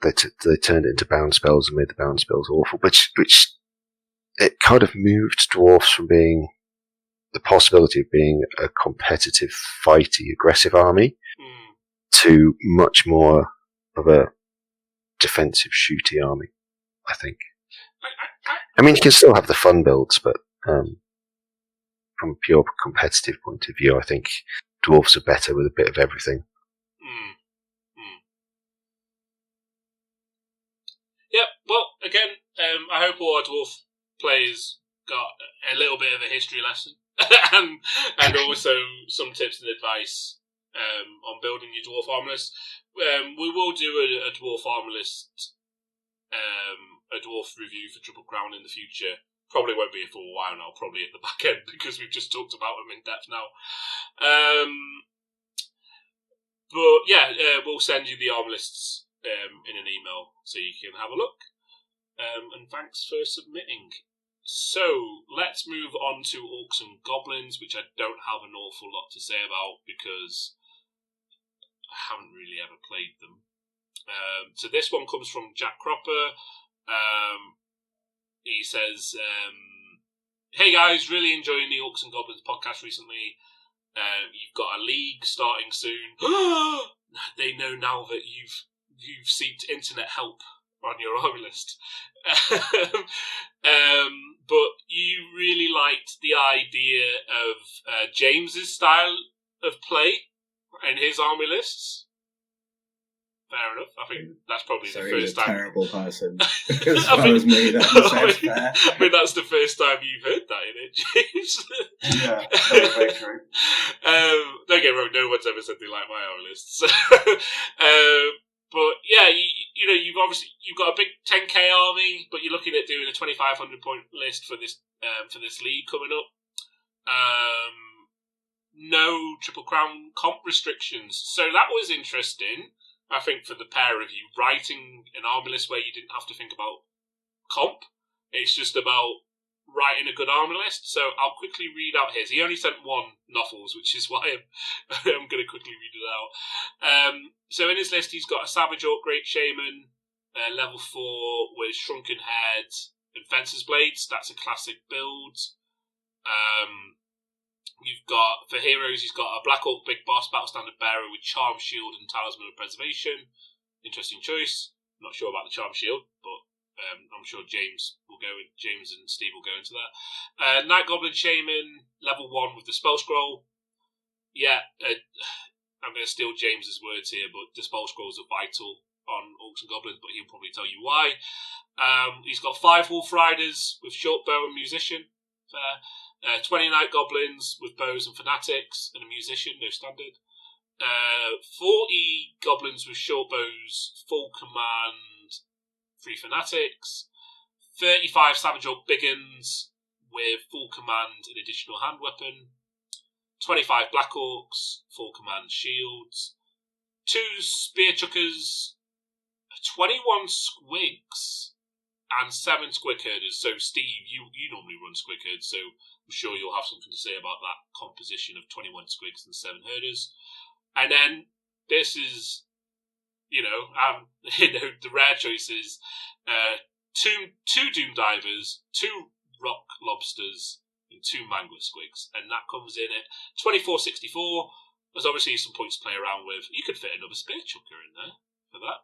They turned it into bound spells and made the bound spells awful, which it kind of moved dwarfs from being the possibility of being a competitive, fighty, aggressive army to much more of a defensive, shooty army, I think. I mean, you can still have the fun builds, but from a pure competitive point of view, I think dwarves are better with a bit of everything. Yep, well, again, I hope all our dwarf players got a little bit of a history lesson and also some tips and advice on building your dwarf armor list. We will do a dwarf armor list, a dwarf review for Triple Crown in the future. Probably won't be for a while now, probably at the back end, because we've just talked about them in depth now. But yeah, we'll send you the armor lists in an email so you can have a look. And thanks for submitting. So let's move on to Orcs and Goblins, which I don't have an awful lot to say about because I haven't really ever played them. So this one comes from Jack Cropper. He says, "Hey guys, really enjoying the Orcs and Goblins podcast recently. You've got a league starting soon. They know now that you've seeked internet help on your army list. But you really liked the idea of James's style of play in his army lists. Fair enough. I think that's probably the first time. He's a terrible person. As far as me, that sounds fair. I mean, that's the first time you've heard that in it, James. Yeah, that's very true. Don't get me wrong, no one's ever said they like my army lists. But yeah, you've got a big 10k army, but you're looking at doing a 2,500 point list for this league coming up. No Triple Crown comp restrictions, so that was interesting. I think for the pair of you, writing an army list where you didn't have to think about comp, it's just about writing a good army list. So I'll quickly read out his. He only sent one Noffles, which is why I'm going to quickly read it out. So in his list, he's got a Savage Orc Great Shaman, level 4 with Shrunken Head and Fencer's Blades. That's a classic build. You've got, for heroes, he's got a Black Orc Big Boss Battle Standard Bearer with Charm Shield and Talisman of Preservation. Interesting choice. Not sure about the Charm Shield, but I'm sure James and Steve will go into that. Night Goblin Shaman, level 1 with the Spell Scroll. Yeah, I'm going to steal James's words here, but the Spell Scrolls are vital on Orcs and Goblins, but he'll probably tell you why. He's got 5 Wolf Riders with Short Bow and Musician. 20 Night Goblins with Bows and Fanatics and a Musician, no standard. 40 Goblins with Short Bows, Full Command, 3 Fanatics. 35 Savage Orc Biggins with Full Command and additional hand weapon. 25 Black Orcs, Full Command Shields. 2 spear chuckers, 21 squigs, and 7 squig herders. So, Steve, you normally run squig herders, so I'm sure you'll have something to say about that composition of 21 squigs and 7 herders. And then this is, the rare choices: 2 doom divers, 2 rock lobsters, and 2 mangler squigs, and that comes in at 24.64. There's obviously some points to play around with. You could fit another spear chucker in there for that,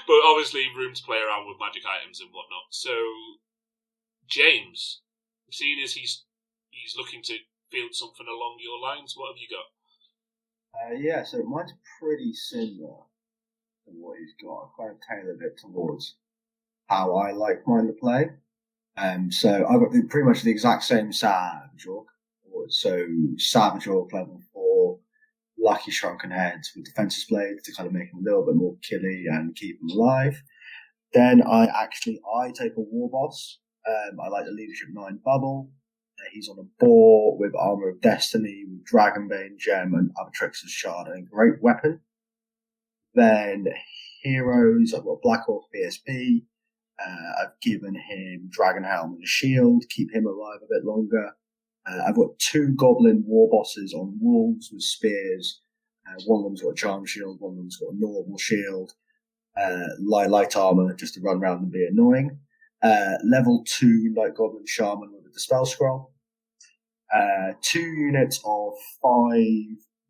but obviously room to play around with magic items and whatnot. So, James, seeing as he's looking to field something along your lines, what have you got? So mine's pretty similar to what he's got. I kind of tailored it towards how I like mine to play. So I've got pretty much the exact same Savage Orc. So Savage Orc level 4, Lucky Shrunken Heads with Defensive Blades to kind of make him a little bit more killy and keep him alive. Then I take a War Boss. I like the Leadership 9 Bubble. He's on a boar with Armor of Destiny, with Dragonbane Gem and Abatrix's Shard, and a great weapon. Then Heroes, I've got Black Orc PSP. I've given him Dragon Helm and a Shield, keep him alive a bit longer. I've got 2 Goblin War Bosses on Wolves with Spears. One of them's got a Charm Shield, one of them's got a normal shield. Light Armor just to run around and be annoying. Level 2 Light Goblin Shaman with a Dispel Scroll. 2 units of 5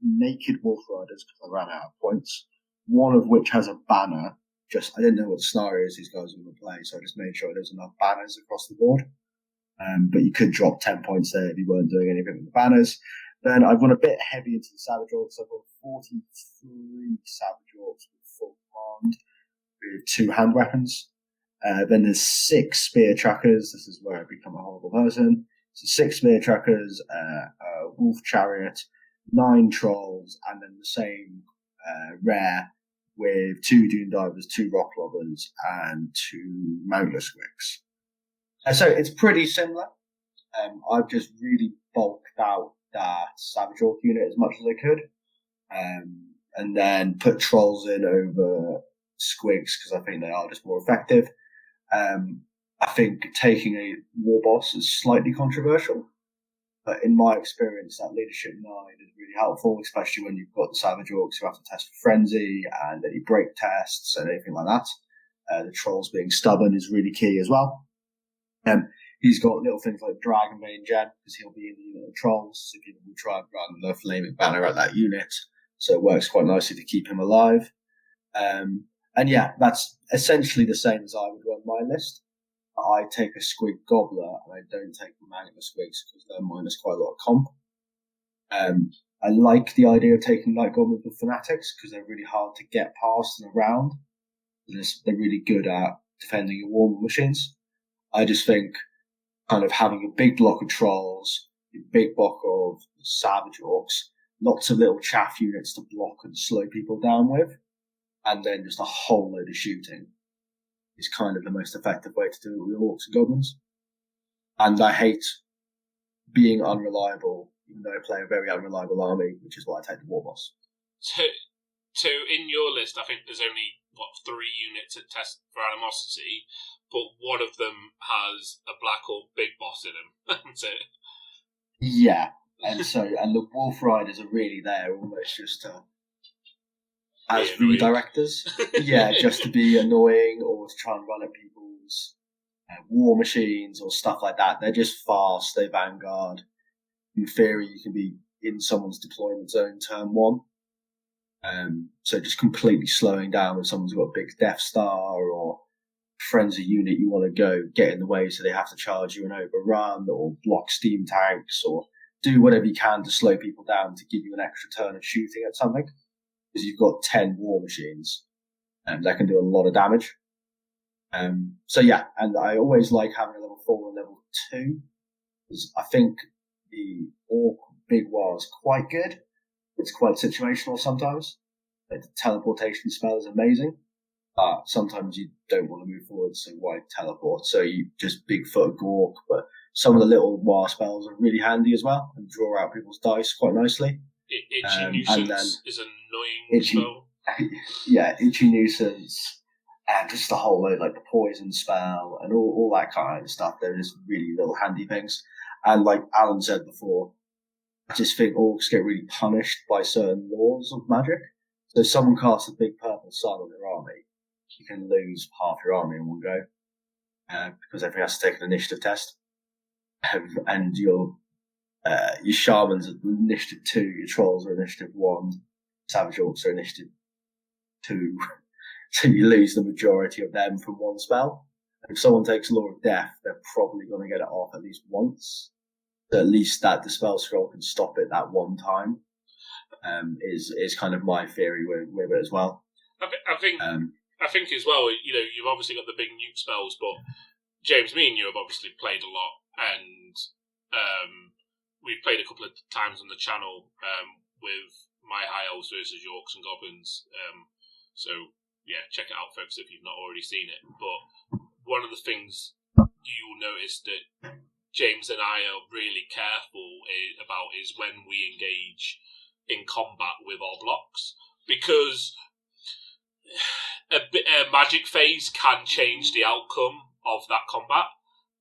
Naked Wolf Riders because I ran out of points. One of which has a banner. I didn't know what the scenarios these guys were going to play, so I just made sure there's enough banners across the board. But you could drop 10 points there if you weren't doing anything with the banners. Then I've gone a bit heavy into the Savage Orcs. I've got 43 Savage Orcs with full command with 2 hand weapons. Then there's 6 spear trackers. This is where I become a horrible person. So 6 spear trackers, a wolf chariot, 9 trolls, and then the same rare with 2 dune divers, 2 rock robbers, and 2 mangler squigs. So it's pretty similar. I've just really bulked out that Savage Orc unit as much as I could, and then put trolls in over squigs because I think they are just more effective. I think taking a war boss is slightly controversial, but in my experience, that Leadership 9 is really helpful, especially when you've got the Savage Orcs who have to test for Frenzy and any break tests and anything like that. The trolls being stubborn is really key as well. He's got little things like Dragonbane Gem because he'll be in the unit of trolls, so people will try and run the flaming banner at that unit, so it works quite nicely to keep him alive. And yeah, that's essentially the same as I would run my list. I take a Squig Gobbler and I don't take the Mangler Squigs because they're minus quite a lot of comp. I like the idea of taking Light Goblins with Fanatics because they're really hard to get past and around. They're really good at defending your war machines. I just think kind of having a big block of trolls, a big block of Savage Orcs, lots of little chaff units to block and slow people down with, and then just a whole load of shooting is kind of the most effective way to do it with Orcs and Goblins. And I hate being unreliable, even though I play a very unreliable army, which is why I take the War Boss. So in your list, I think there's only, 3 units at test for Animosity, but one of them has a Black Orc Big Boss in him. Yeah, and the Wolf Riders are really there almost just to as redirectors. Yeah, just to be annoying or to try and run at people's war machines or stuff like that. They're just fast, they vanguard. In theory, you can be in someone's deployment zone turn 1. So just completely slowing down when someone's got a big Death Star or frenzy unit you want to go get in the way so they have to charge you and overrun or block steam tanks or do whatever you can to slow people down to give you an extra turn of shooting at something. Because you've got 10 war machines and that can do a lot of damage. So yeah, and I always like having a level 4 and level 2 because I think the Orc Big War is quite good. It's quite situational sometimes. The teleportation spell is amazing. Sometimes you don't want to move forward, so why teleport? So you just Bigfoot Gork, but some of the little war spells are really handy as well and draw out people's dice quite nicely. Itchy Nuisance is annoying spell. Yeah, Itchy Nuisance, and just the whole load, like the poison spell and all that kind of stuff. They're just really little handy things. And like Alan said before, I just think orcs get really punished by certain laws of magic. So if someone casts a big purple sun on their army, you can lose half your army in one go, because everyone has to take an initiative test. And your shamans are initiative 2, your trolls are initiative 1, savage orcs are initiative 2. So you lose the majority of them from one spell. If someone takes Law of Death, they're probably going to get it off at least once. So at least that Dispel Scroll can stop it that one time. Is kind of my theory with it as well. I think as well. You've obviously got the big nuke spells, but James, me and you have obviously played a lot, and we've played a couple of times on the channel with my high elves versus Yorks and Goblins. So yeah, check it out, folks, if you've not already seen it. But one of the things you'll notice that James and I are really careful about is when we engage in combat with our blocks, because a magic phase can change the outcome of that combat.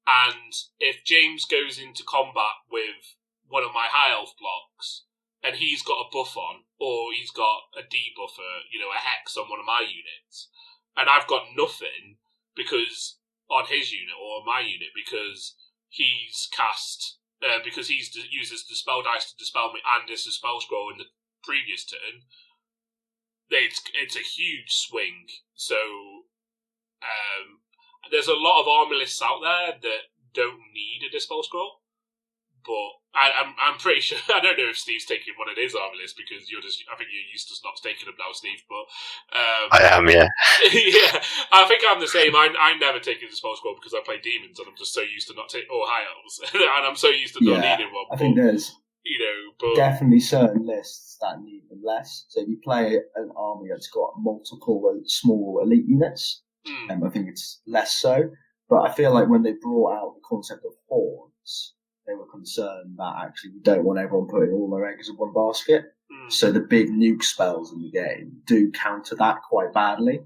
And if James goes into combat with one of my high elf blocks and he's got a buff on, or he's got a debuffer, a hex on one of my units, and I've got nothing because on his unit or on my unit because he's cast because he uses the spell dice to dispel me and his spell scroll in the previous turn, it's a huge swing. So there's a lot of army lists out there that don't need a dispel scroll, but I'm pretty sure. I don't know if Steve's taking one of his army lists because I think you're used to not taking them now, Steve. But I am, yeah. Yeah, I think I'm the same. I never take a dispel scroll because I play demons and I'm just so used to not taking high elves, and I'm so used to not needing one. I think there's but definitely certain lists that need them less. So if you play an army that's got multiple small elite units, I think it's less so. But I feel like when they brought out the concept of hordes, they were concerned that actually we don't want everyone putting all their eggs in one basket. So the big nuke spells in the game do counter that quite badly.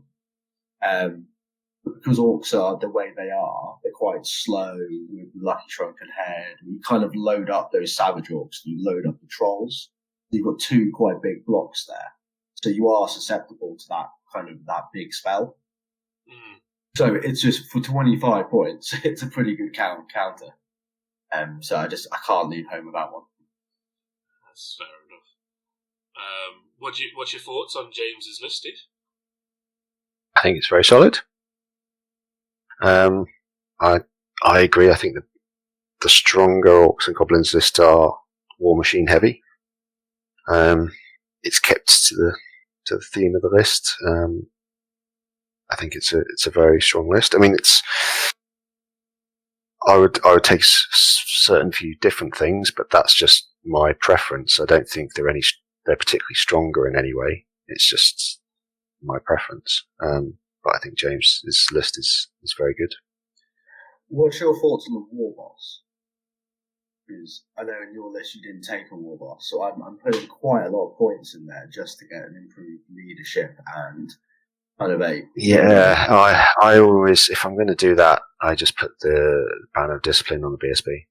Because orcs are the way they are, they're quite slow with Lucky Shrunken Head. You kind of load up those savage orcs and you load up the trolls. You've got 2 quite big blocks there. So you are susceptible to that big spell. So it's just for 25 points, it's a pretty good counter. So I can't leave home without one. That's fair enough. What's your thoughts on James's list, Steve? I think it's very solid. I agree. I think the stronger orcs and goblins list are war machine heavy. It's kept to the theme of the list. I think it's a very strong list. I mean, I would take certain few different things, but that's just my preference. I don't think they're particularly stronger in any way. It's just my preference. But I think James's list is very good. What's your thoughts on the war boss? Because I know in your list you didn't take a war boss, so I'm putting quite a lot of points in there just to get an improved leadership and kind of a... Yeah, I always, if I'm going to do that, I just put the Banner of Discipline on the BSB.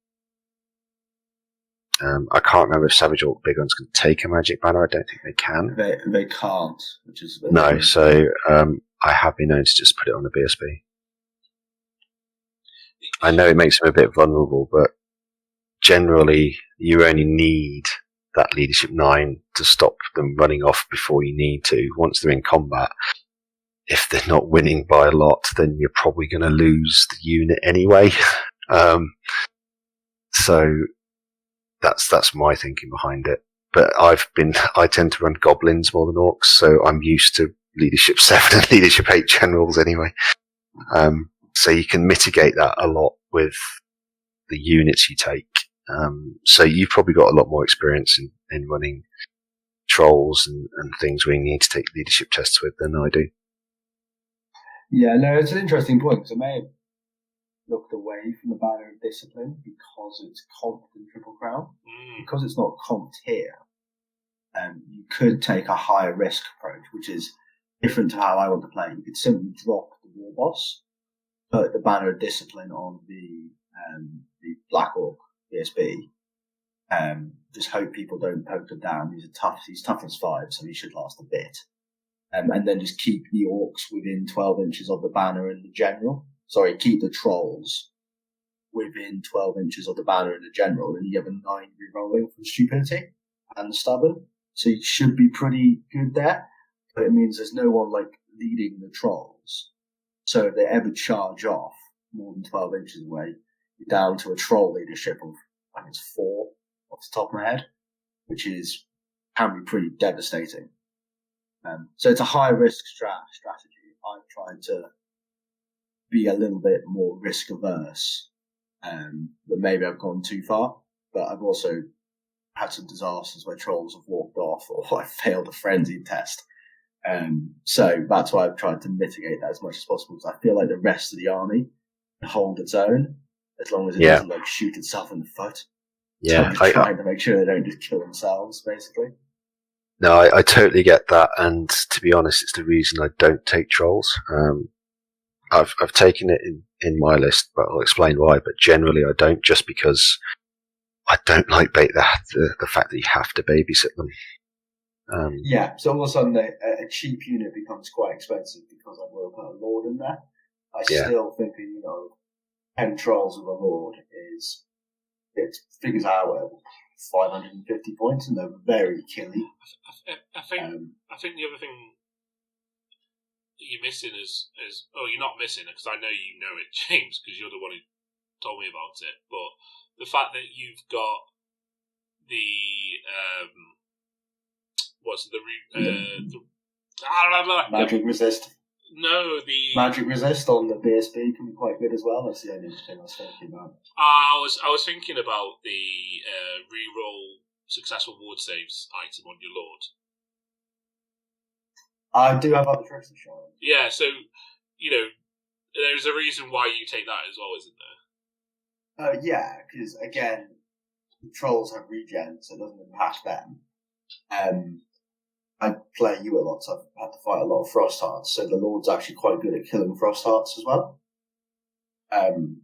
I can't remember if Savage Orc Big Guns can take a magic banner. I don't think they can. They can't, which is... No, so I have been known to just put it on the BSB. I know it makes them a bit vulnerable, but generally you only need that Leadership 9 to stop them running off before you need to. Once they're in combat, if they're not winning by a lot, then you're probably going to lose the unit anyway. So that's my thinking behind it. But I tend to run goblins more than orcs, so I'm used to Leadership 7 and Leadership 8 generals anyway. So you can mitigate that a lot with the units you take. So you've probably got a lot more experience in running trolls and things where you need to take leadership tests with than I do. Yeah, no, it's an interesting point, because I may have looked away from the Banner of Discipline because it's comped in Triple Crown. Because it's not comped here, you could take a higher risk approach, which is different to how I want to play. You could simply drop the war boss, put the banner of discipline on the Black Orc BSB. Just hope people don't poke him down. He's toughness 5, so he should last a bit. And then just keep the orcs within 12 inches of the banner and the general. Sorry, keep the trolls within 12 inches of the banner and the general, and you have a 9 rerolling from stupidity and stubborn. So you should be pretty good there. But it means there's no one leading the trolls. So if they ever charge off more than 12 inches away, you're down to a troll leadership of, I think it's 4 off the top of my head, which can be pretty devastating. So it's a high risk strategy. I've tried to be a little bit more risk averse, but maybe I've gone too far. But I've also had some disasters where trolls have walked off, or I failed a frenzied test. So that's why I've tried to mitigate that as much as possible, because I feel like the rest of the army can hold its own as long as it doesn't shoot itself in the foot. Yeah, so I'm trying to make sure they don't just kill themselves, basically. No, I totally get that, and to be honest, it's the reason I don't take trolls. I've taken it in my list, but I'll explain why. But generally, I don't, just because I don't like the fact that you have to babysit them. So all of a sudden, a cheap unit becomes quite expensive because I've got to put a lord in there. I still think that 10 trolls with a lord it figures out 550 points, and they're very killy. I think the other thing you're missing is you're not missing it, because I know you know it, James, because you're the one who told me about it. But the fact that you've got the magic resist. No, the magic resist on the BSB can be quite good as well. That's the only thing I was thinking about. I was thinking about the reroll successful ward saves item on your lord. I do have other tricks to show. Yeah, so there's a reason why you take that as well, isn't there? Yeah, because again, the trolls have regen, so it doesn't impact them. I play you a lot, so I've had to fight a lot of frost hearts, so the lord's actually quite good at killing frost hearts as well.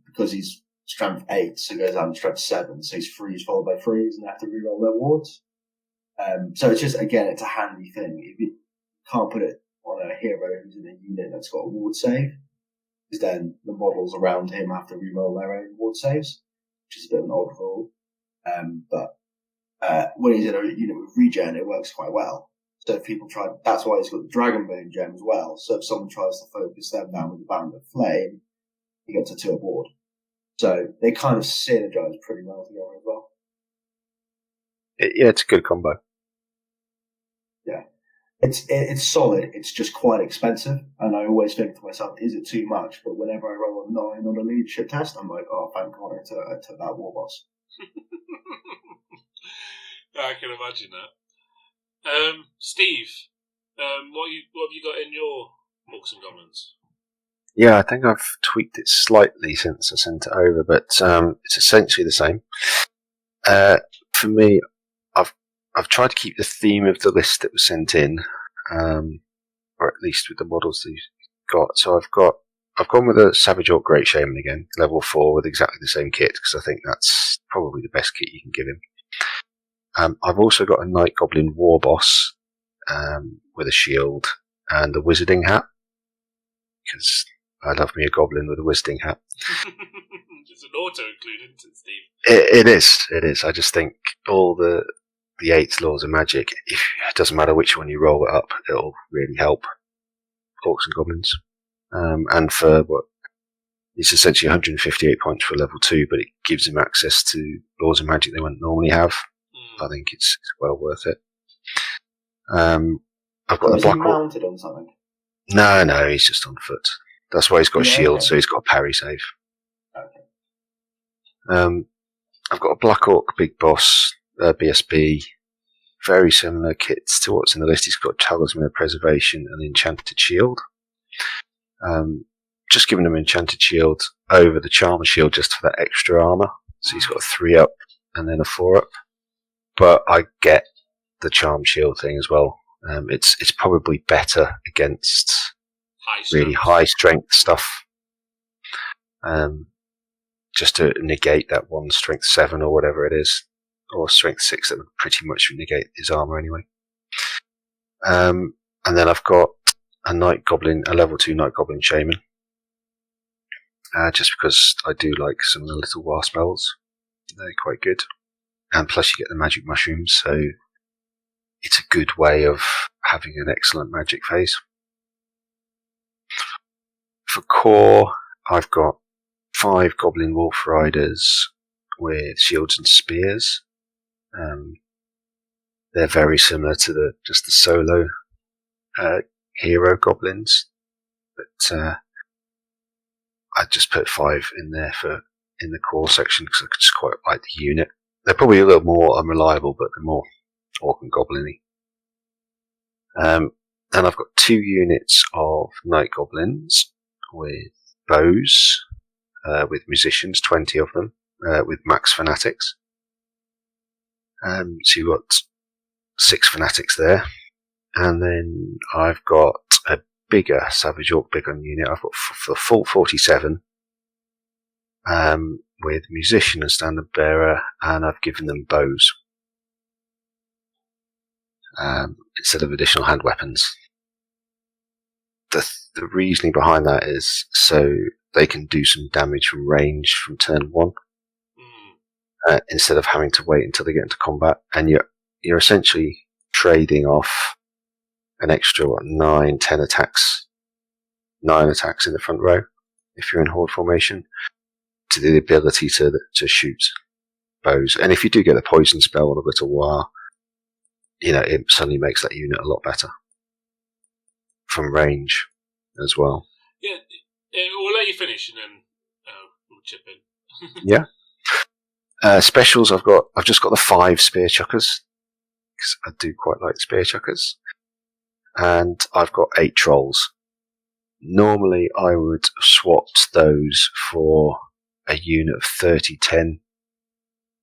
Because he's strength 8, so he goes down to strength 7, so he's freeze followed by freeze, and they have to reroll their wards. So it's just, again, it's a handy thing. If you can't put it on a hero who's in a unit that's got a ward save, because then the models around him have to reroll their own ward saves, which is a bit of an odd rule. But when he's in a unit with regen, it works quite well. So if people try, that's why he's got the Dragonbane gem as well. So if someone tries to focus them down with the Band of Flame, he gets a 2 aboard. So they kind of synergize pretty well together as well. Yeah, it's a good combo. Yeah. It's solid, it's just quite expensive. And I always think to myself, is it too much? But whenever I roll a 9 on a leadership test, I'm like, oh, thank God I took that war boss. I can imagine that. Steve, what have you got in your Orcs and Goblins? Yeah, I think I've tweaked it slightly since I sent it over, but it's essentially the same. For me, I've tried to keep the theme of the list that was sent in, or at least with the models that you've got. So I've gone with a Savage Orc Great Shaman again, level 4, with exactly the same kit, because I think that's probably the best kit you can give him. I've also got a Night Goblin War Boss with a shield and a Wizarding Hat, because I love me a Goblin with a Wizarding Hat. There's an auto included, isn't it, Steve? It is. I just think all the 8 laws of magic, it doesn't matter which one you roll it up, it'll really help Orcs and Goblins. And for it's essentially 158 points for level 2, but it gives them access to laws of magic they wouldn't normally have. I think it's well worth it. I've got the Black Orc. Mounted on something? No, he's just on foot. That's why he's got a shield, so he's got a parry save. Okay. I've got a Black Orc Big Boss, BSB, very similar kits to what's in the list. He's got Talisman of Preservation and Enchanted Shield. Just giving him Enchanted Shield over the Charmer Shield just for that extra armour. So he's got a 3 up and then a 4 up. But I get the charm shield thing as well. It's probably better against really high strength stuff. Just to negate that one strength 7 or whatever it is, or strength 6 that would pretty much negate his armor anyway. And then I've got a level 2 Night Goblin Shaman. Just because I do like some of the little war spells. They're quite good. And plus you get the magic mushrooms, so it's a good way of having an excellent magic phase. For core, I've got 5 Goblin Wolf Riders with shields and spears. They're very similar to just the solo hero goblins, but I just put 5 in there in the core section because I just quite like the unit. They're probably a little more unreliable, but they're more orc and goblin-y. And I've got 2 units of Night Goblins with bows, with musicians, 20 of them, with max fanatics. So you've got 6 fanatics there. And then I've got a bigger Savage Orc Big Gun unit. I've got the full 47, with musician and standard bearer, and I've given them bows, instead of additional hand weapons. The reasoning behind that is so they can do some damage from range from turn 1, instead of having to wait until they get into combat. And you're essentially trading off an extra 10 attacks, 9 attacks in the front row if you're in horde formation, to the ability to shoot bows. And if you do get a poison spell on a bit of war, it suddenly makes that unit a lot better from range as well. Yeah, we'll let you finish and then we'll chip in. Yeah. Specials, I've just got the 5 spear chuckers because I do quite like spear chuckers, and I've got 8 trolls. Normally, I would have swapped those for a unit of 30-10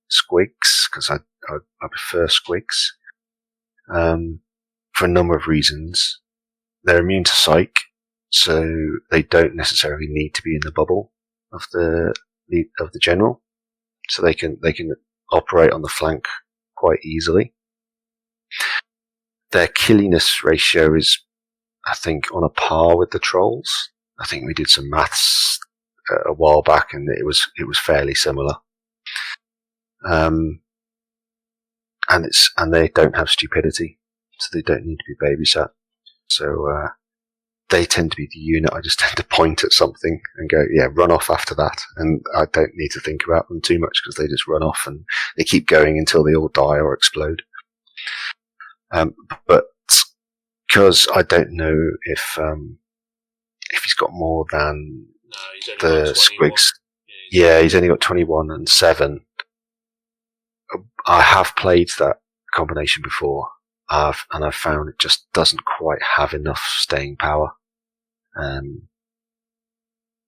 squigs because I prefer squigs, for a number of reasons. They're immune to psych, so they don't necessarily need to be in the bubble of the general, so they can operate on the flank quite easily. Their killiness ratio is, I think, on a par with the trolls. I think we did some maths a while back, and it was fairly similar. And they don't have stupidity, so they don't need to be babysat. So they tend to be the unit I just tend to point at something and go, yeah, run off after that, and I don't need to think about them too much because they just run off and they keep going until they all die or explode. But because I don't know if he's got more than the squigs. Yeah, he's only got 21 and 7. I have played that combination before, and I've found it just doesn't quite have enough staying power.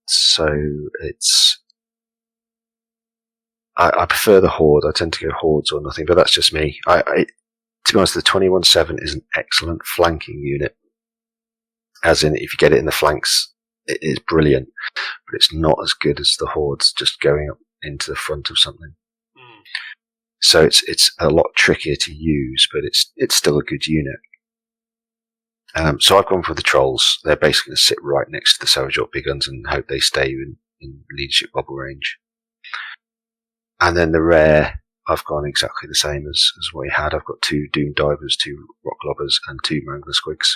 So it's I prefer the horde. I tend to go hordes or nothing, but that's just me. To be honest, the 21-7 is an excellent flanking unit. As in, if you get it in the flanks, it is brilliant, but it's not as good as the hordes just going up into the front of something. So it's a lot trickier to use, but it's still a good unit. So I've gone for the trolls. They're basically going to sit right next to the Savage Orc Big Guns and hope they stay in leadership bubble range. And then the rare, I've gone exactly the same as what we had. I've got 2 Doom Divers, 2 Rock Lobbers, and 2 Mangler Squigs.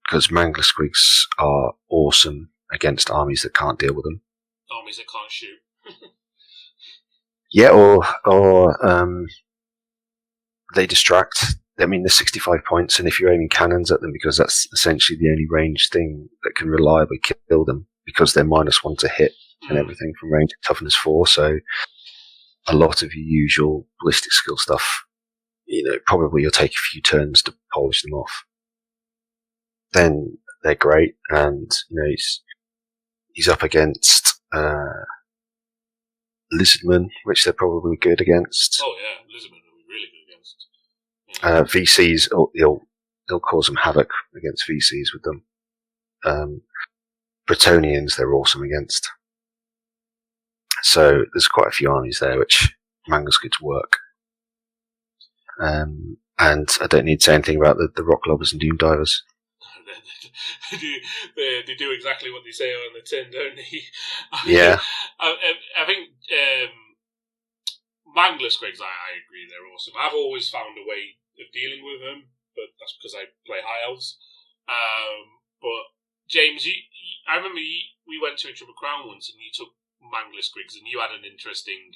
Because Mangler Squigs are awesome against armies that can't deal with them. Armies that can't shoot. Yeah, or they distract. I mean, they're 65 points, and if you're aiming cannons at them, because that's essentially the only ranged thing that can reliably kill them, because they're -1 to hit and everything from range, toughness 4. So a lot of your usual ballistic skill stuff, probably you'll take a few turns to polish them off. Then they're great, and he's up against Lizardmen, which they're probably good against. Oh yeah, Lizardmen will be really good against. VCs, he'll cause some havoc against VCs with them. Bretonians, they're awesome against. So there's quite a few armies there which Mangler's good to work. And I don't need to say anything about the Rock Lobbers and Doom Divers. They do exactly what they say on the tin, don't they? Yeah. I think Mangler Squigs, I agree, they're awesome. I've always found a way of dealing with them, but that's because I play High Elves. But James, I remember we went to a Triple Crown once and you took Mangler Squigs and you had an interesting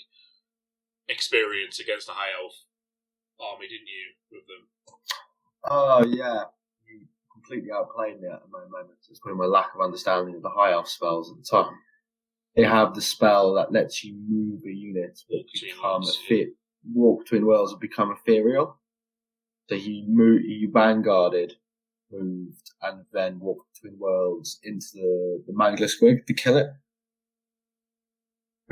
experience against a High Elf army, didn't you, with them? Oh, yeah. You completely outplayed me at the moment. It's probably my lack of understanding of the High Elf spells at the time. They have the spell that lets you move a unit walk between worlds and become ethereal. So you vanguarded, moved, and then walked between worlds into the Mangler Squig to kill it.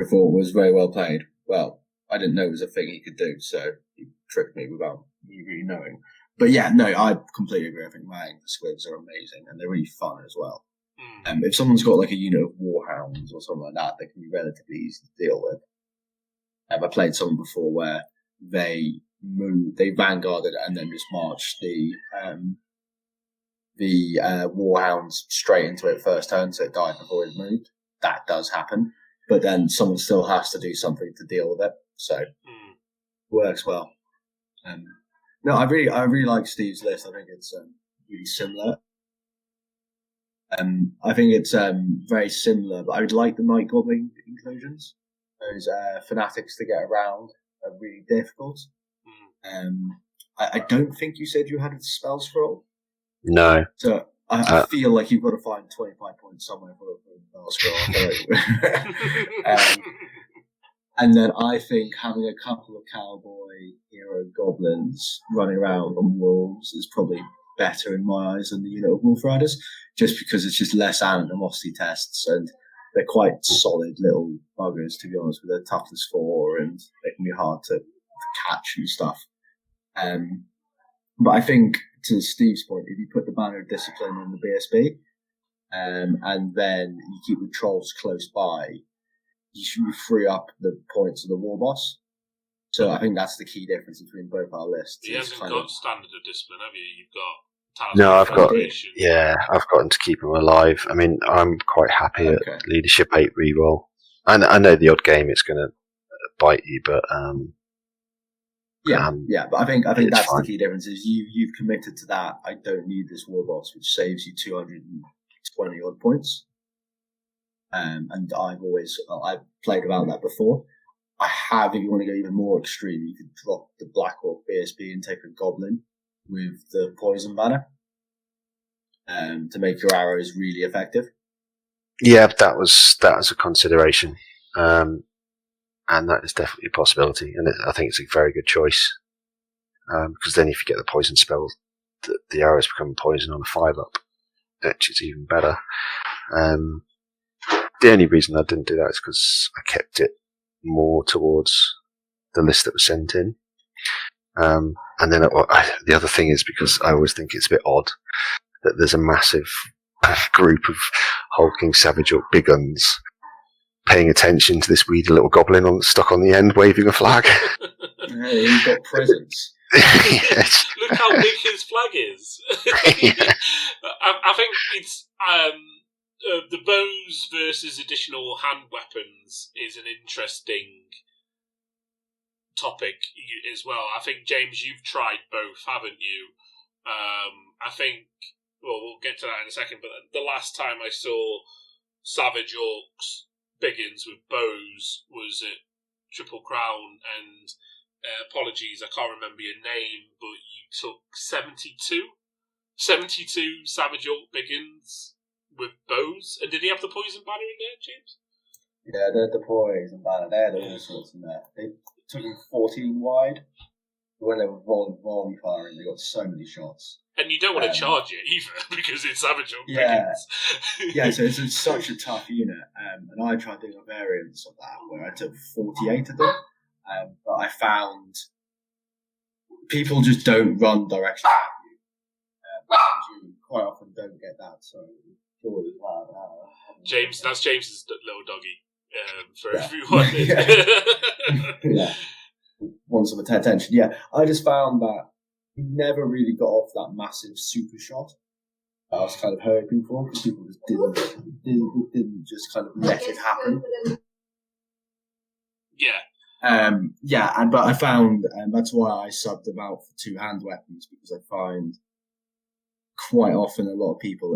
I thought it was very well played. Well, I didn't know it was a thing he could do, so he tricked me without me really knowing. But yeah, no, I completely agree. I think Mangler Squigs are amazing, and they're really fun as well. If someone's got like a unit of Warhounds or something like that, they can be relatively easy to deal with. I played someone before where they vanguarded and then just marched the Warhounds straight into it first turn, so it died before it moved. That does happen, but then someone still has to do something to deal with it, so it works well. No, I really like Steve's list. I think it's really similar. I think it's very similar, but I would like the Night Goblin inclusions. Those fanatics to get around are really difficult. I don't think you said you had a spell scroll. No. So I feel like you've got to find 25 points somewhere for a spell scroll. And then I think having a couple of cowboy hero goblins running around on wolves is probably better in my eyes than the unit of Wolf Riders, just because it's just less animosity tests and they're quite solid little buggers, to be honest, with their toughness 4 and they can be hard to catch and stuff. But I think, to Steve's point, if you put the Banner of Discipline in the BSB and then you keep the trolls close by, you should free up the points of the war boss. So I think that's the key difference between both our lists. He hasn't got Standard of Discipline, have you? You've got No, I've got to keep him alive. I mean, I'm quite happy at Leadership 8 reroll. I know the odd game it's going to bite you, but but I think that's fine. The key difference is you've committed to that. I don't need this war boss, which saves you 220 odd points. And I've played about that before. I have, if you want to go even more extreme, you could drop the Black Hawk BSB and take a Goblin with the Poison Banner to make your arrows really effective. Yeah, that was a consideration, and that is definitely a possibility. And I think it's a very good choice because then if you get the poison spell, the arrows become poison on a 5-up, which is even better. The only reason I didn't do that is because I kept it more towards the list that was sent in. And then the other thing is because I always think it's a bit odd that there's a massive group of hulking savage orc big guns paying attention to this weedy little goblin stuck on the end waving a flag. Hey, he's got presents. Yes. Look how big his flag is. I think it's the bows versus additional hand weapons is an interesting topic as well. I think, James, you've tried both, haven't you? I think, well, we'll get to that in a second, but the last time I saw Savage Orcs Biggins with bows was at Triple Crown, and apologies, I can't remember your name, but you took 72 Savage Orc Biggins with bows. And did he have the Poison Banner in there, James? Yeah, the Poison Banner, they had all sorts in there. They took him 14 wide when they were volley firing, they got so many shots. And you don't want to charge it either, because it's Savage Oak Brigands. Yeah, so it's such a tough unit. And I tried doing a variance of that, where I took 48 of them. But I found people just don't run directly at you. You quite often don't get that, so James, that's James's little doggy, for everyone. Yeah. Want some attention. Yeah, I just found that he never really got off that massive super shot that I was kind of hoping for, because people just didn't just kind of let it happen. Yeah. But I found, and that's why I subbed them out for two-hand weapons, because I find quite often a lot of people,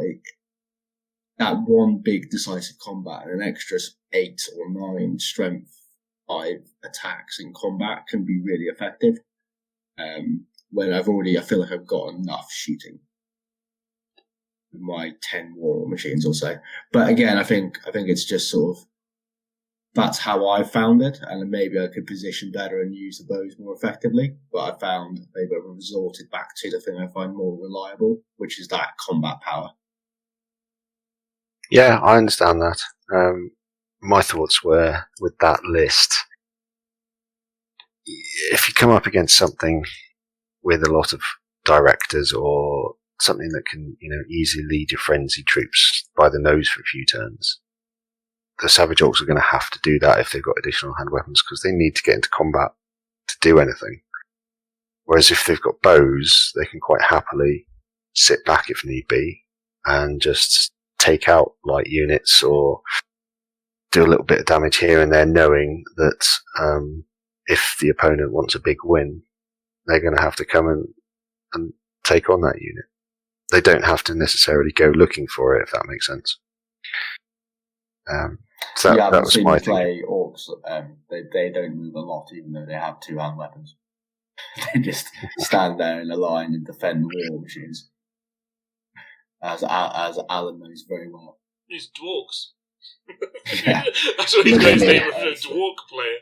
that one big decisive combat and an extra 8 or 9 strength 5 attacks in combat can be really effective. When I feel like I've got enough shooting with my 10 war machines or so. But again, I think it's just sort of, that's how I found it, and maybe I could position better and use the bows more effectively. But I found maybe I've resorted back to the thing I find more reliable, which is that combat power. Yeah, I understand that. My thoughts were, with that list, if you come up against something with a lot of directors, or something that can, easily lead your frenzy troops by the nose for a few turns, the Savage Orcs are going to have to do that if they've got additional hand weapons, because they need to get into combat to do anything. Whereas if they've got bows, they can quite happily sit back if need be and just take out light units or do a little bit of damage here and there, knowing that if the opponent wants a big win, they're going to have to come and take on that unit. They don't have to necessarily go looking for it, if that makes sense. So that was my thing. Play orcs, they don't move a lot, even though they have two-hand weapons. They just stand there in a line and defend the war machines, as Alan knows very well. He's dwarks. Yeah. That's what he's his name for, a dwark player.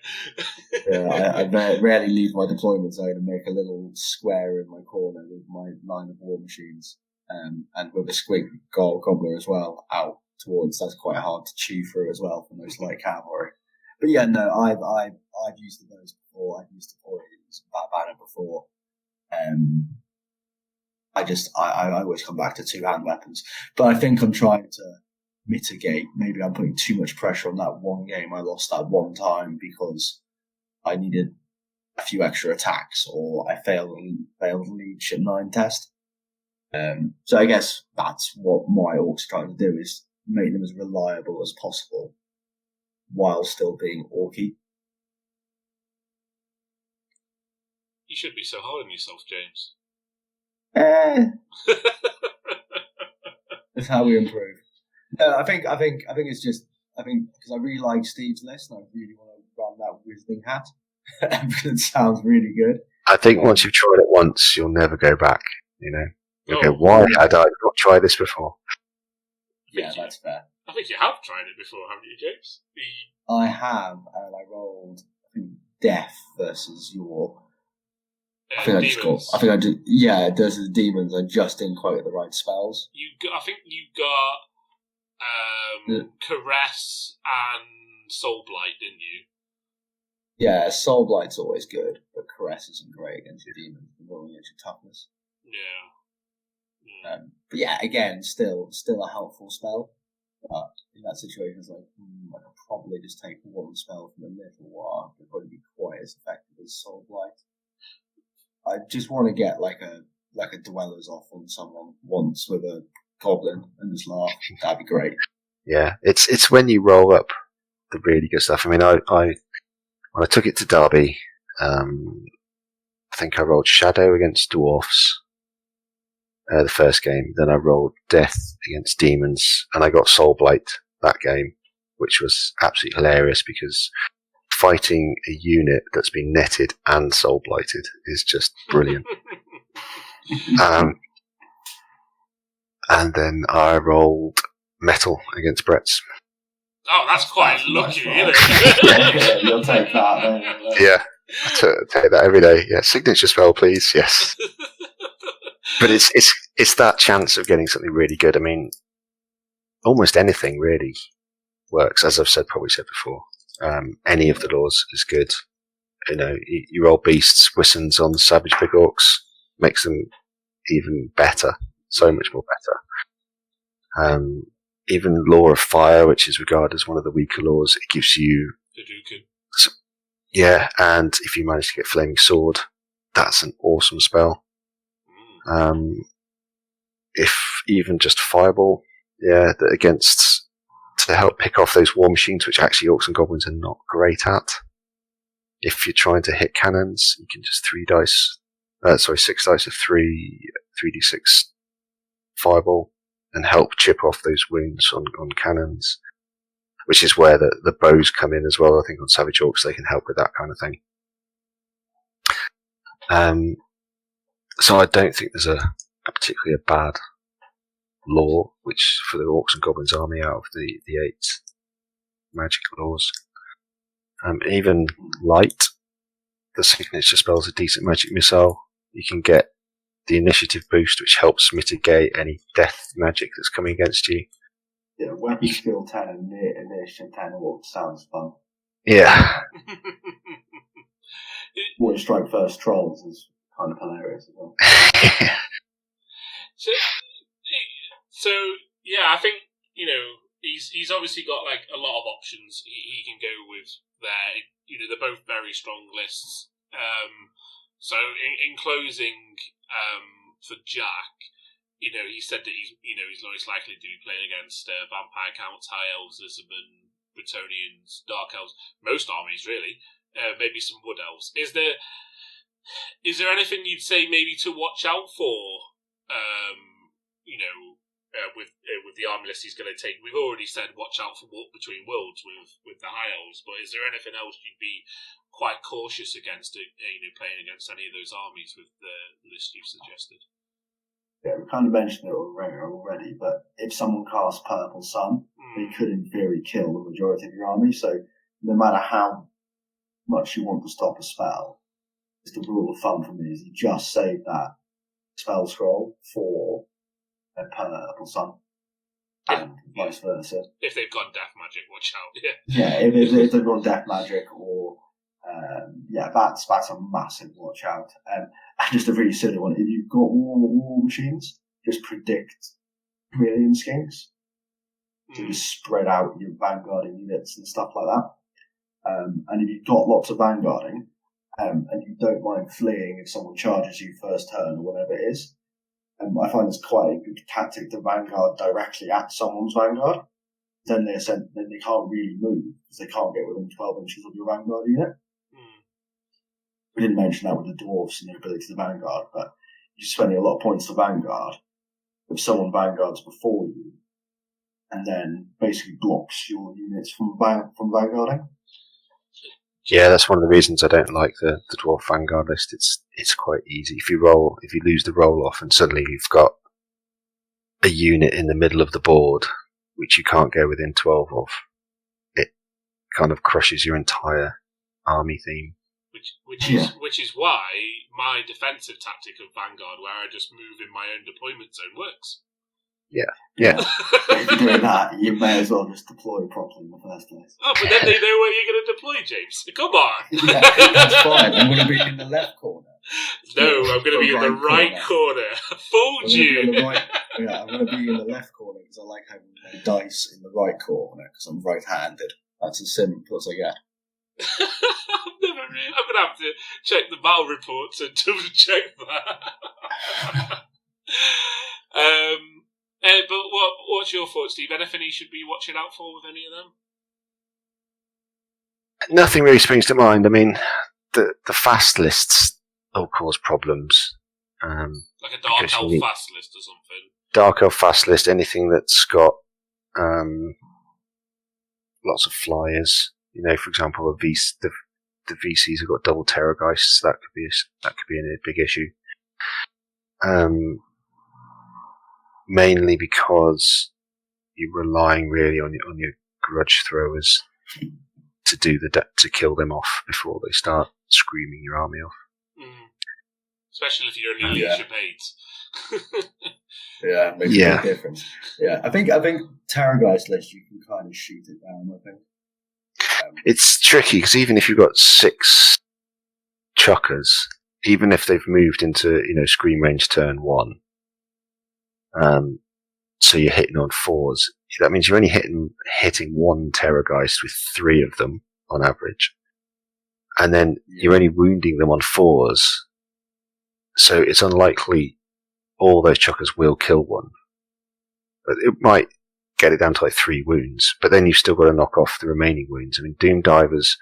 Yeah, I rarely leave my deployment zone and make a little square in my corner with my line of war machines, and with a squig gobbler as well out towards. That's quite hard to chew through as well for most light cavalry. But yeah, no, I've used those before. I've used that banner before. I always come back to two-hand weapons, but I think I'm trying to mitigate. Maybe I'm putting too much pressure on that one game. I lost that one time because I needed a few extra attacks, or I failed the leadership 9 test. So I guess that's what my orcs are trying to do, is make them as reliable as possible while still being orky. You should be so hard on yourself, James. That's how we improve. No, I think it's just, because I really like Steve's list and I really want to run that Wizarding hat. Because it sounds really good. I think once you've tried it once, you'll never go back. You'll go, why had I not tried this before? Yeah, that's fair. I think you have tried it before, haven't you, James? I have, and I rolled Death versus your. I think I did. Yeah, versus the demons. I just didn't quite get the right spells. I think you got Caress and Soul Blight, didn't you? Yeah, Soul Blight's always good, but Caress isn't great against your demons. Rolling against your toughness. Yeah. But yeah, again, still a helpful spell. But in that situation, it's like, I could probably just take one spell from a little while. It would probably be quite as effective as Soul Blight. I just want to get like a dwellers off on someone once with a goblin and just laugh. That'd be great. Yeah, it's when you roll up the really good stuff. I mean, I when I took it to Derby, I think I rolled Shadow against Dwarfs. The first game, then I rolled Death against Demons, and I got Soul Blight that game, which was absolutely hilarious because fighting a unit that's been netted and Soul Blighted is just brilliant. And then I rolled Metal against Brett's. Oh, that's quite lucky, isn't it? You'll take that. Yeah, take that every day. Yeah, signature spell, please. Yes. But it's that chance of getting something really good. I mean, almost anything really works, as I've probably said before. Any of the laws is good. You know, you roll beasts, Wissons on Savage Big Orcs, makes them even better, so much more better. Even Law of Fire, which is regarded as one of the weaker laws, it gives you Hadouken. Yeah, and if you manage to get Flaming Sword, that's an awesome spell. If even just Fireball, to help pick off those war machines, which actually Orcs and Goblins are not great at. If you're trying to hit cannons, you can just 6 dice of 3d6 Fireball and help chip off those wounds on cannons, which is where the bows come in as well. I think on Savage Orcs they can help with that kind of thing. So I don't think there's a particularly bad law which for the Orcs and Goblins army out of the 8 magic laws. Even Light, the signature spell is a decent magic missile. You can get the initiative boost, which helps mitigate any death magic that's coming against you. Yeah, weapon skill 10 and initiative 10 sounds fun. Yeah. One strike first trolls is kind of hilarious as well. So yeah, I think he's obviously got like a lot of options he can go with there. They're both very strong lists. So in closing, for Jack, he said that he's most likely to be playing against Vampire Counts, High Elves, Lisbon, Bretonnians, Dark Elves, most armies really, maybe some Wood Elves. Is there anything you'd say maybe to watch out for? With the army list he's going to take, we've already said watch out for Walk Between Worlds with the High Elves, but is there anything else you'd be quite cautious against playing against any of those armies with the list you've suggested? Yeah, we kind of mentioned it already, but if someone casts Purple Sun, they could in theory kill the majority of your army, so no matter how much you want to stop a spell, the rule of thumb for me is you just save that spell scroll for a Purple Sun, and vice versa. If they've got death magic, watch out. Yeah, if they've got death magic, or that's a massive watch out. And just a really silly one: if you've got war machines, just predict chameleon skinks. So just spread out your vanguarding units and stuff like that. And if you've got lots of vanguarding, and you don't mind fleeing if someone charges you first turn or whatever it is. I find it's quite a good tactic to vanguard directly at someone's vanguard. Then they can't really move because they can't get within 12 inches of your vanguard unit. We didn't mention that with the dwarves and their ability to vanguard, but you're spending a lot of points to vanguard if someone vanguards before you, and then basically blocks your units from vanguarding. Yeah, that's one of the reasons I don't like the Dwarf Vanguard list. It's quite easy. If you lose the roll off and suddenly you've got a unit in the middle of the board which you can't go within 12 of, it kind of crushes your entire army theme. Which is why my defensive tactic of Vanguard, where I just move in my own deployment zone, works. Yeah. If you're doing that, you may as well just deploy properly in the first place. Oh, but then they know where you're going to deploy, James. Come on. Yeah, that's fine. I'm going to be in the left corner. No, I'm going to be in the right corner. Fooled you. I'm going to be in the left corner because I like having my dice in the right corner because I'm right-handed. That's as simple as I get. I'm going to have to check the battle reports and double check that. But what's your thoughts, Steve? Anything you should be watching out for with any of them? Nothing really springs to mind. I mean, the fast lists all cause problems. Like a Dark Elf fast list or something? Dark Elf fast list, anything that's got lots of flyers. For example, the VCs have got double Terrorgeists. That could be a big issue. Mainly because you're relying really on your grudge throwers to kill them off before they start screaming your army off. Especially if you're only leadership aides. Yeah, makes a big difference. Yeah, I think Terrorgeist list you can kind of shoot it down. I think it's tricky because even if you've got 6 chuckers, even if they've moved into scream range turn 1, so you're hitting on 4s. That means you're only hitting 1 Terrorgeist with 3 of them on average, and then you're only wounding them on 4s. So it's unlikely all those chuckers will kill one. But it might get it down to like 3 wounds, but then you've still got to knock off the remaining wounds. I mean, Doom Divers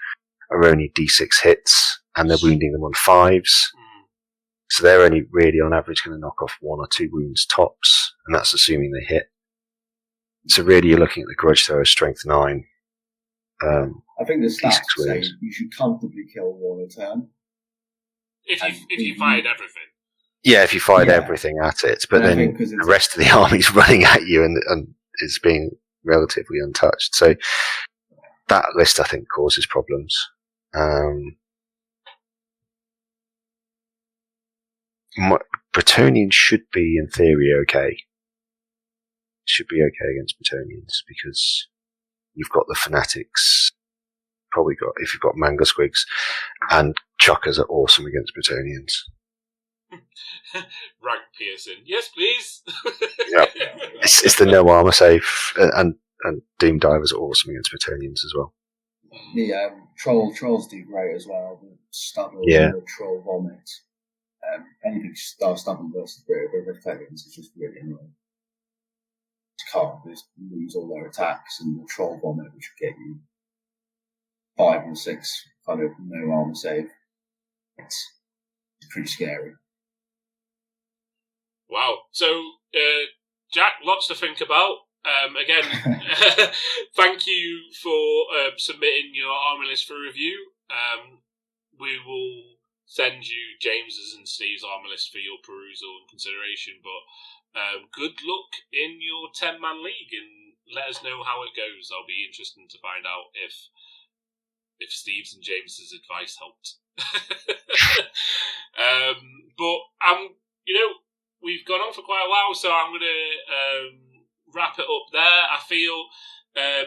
are only D6 hits, and they're wounding them on 5s. So they're only really on average going to knock off 1 or 2 wounds tops, and that's assuming they hit. So really you're looking at the Grudge Thrower strength 9. I think the stats say you should comfortably kill 1 a turn. If you fired everything. Yeah, if you fired everything at it, but then the rest of the army's running at you and is being relatively untouched. So that list, I think, causes problems. Bretonnians should be, in theory, okay. Should be okay against Bretonnians because you've got the Fanatics. Probably got, if you've got Manga Squigs, and Chuckers are awesome against Bretonnians. Rank Pearson, yes please. Yeah, it's the no armor save, and Doom Divers are awesome against Bretonnians as well. The trolls do great as well. The stubborn, the troll vomit. Anything stubborn versus Bretonnians is just really annoying. Can't just lose all their attacks, and the troll vomit, which will get you 5 or 6 kind of no armor save. It's pretty scary. Wow. So, Jack, lots to think about. Again, thank you for submitting your army list for review. We will send you James's and Steve's army list for your perusal and consideration, but good luck in your 10-man league, and let us know how it goes. I'll be interested to find out if Steve's and James's advice helped. But we've gone on for quite a while, so I'm going to wrap it up there. I feel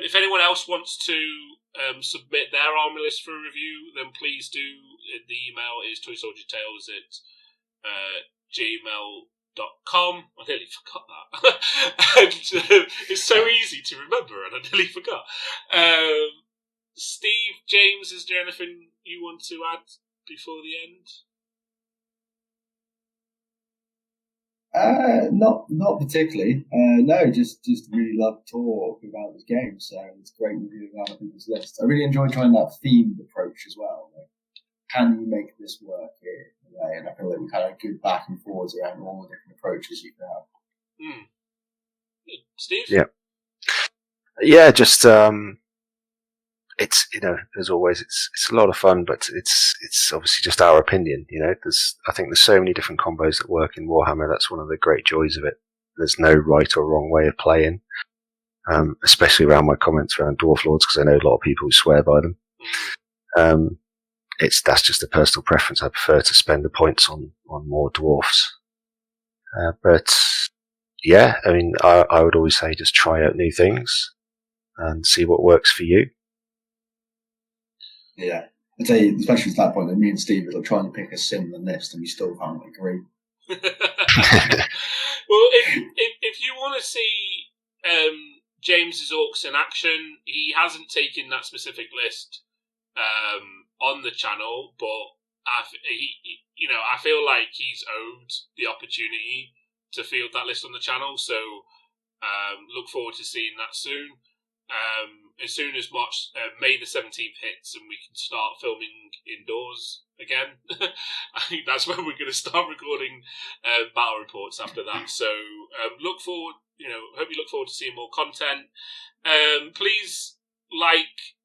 if anyone else wants to submit their army list for review, then please do. The email is toysoldiertales@gmail.com. I nearly forgot that. And, it's so easy to remember, and I nearly forgot. Steve, James, is there anything you want to add before the end? Not particularly. No, just really love to talk about this game. So it's great reviewing other people's lists. I really enjoy trying that themed approach as well. Like, can you make this work here? And I feel like we kind of give back and forwards around all the different approaches you can have. Steve? Yeah. Just it's as always, it's a lot of fun, but it's obviously just our opinion. I think there's so many different combos that work in Warhammer. That's one of the great joys of it. There's no right or wrong way of playing, especially around my comments around Dwarf Lords, because I know a lot of people who swear by them. That's just a personal preference. I prefer to spend the points on more dwarfs. But yeah, I mean, I would always say just try out new things and see what works for you. Yeah, I'd say, especially at that point, that me and Steve are trying to pick a similar list, and we still can't agree. Well, if you want to see James's orcs in action, he hasn't taken that specific list on the channel, but I feel like he's owed the opportunity to field that list on the channel. So look forward to seeing that soon. As soon as May the 17th hits and we can start filming indoors again, I think that's when we're going to start recording battle reports after that. So look forward, hope you look forward to seeing more content. Please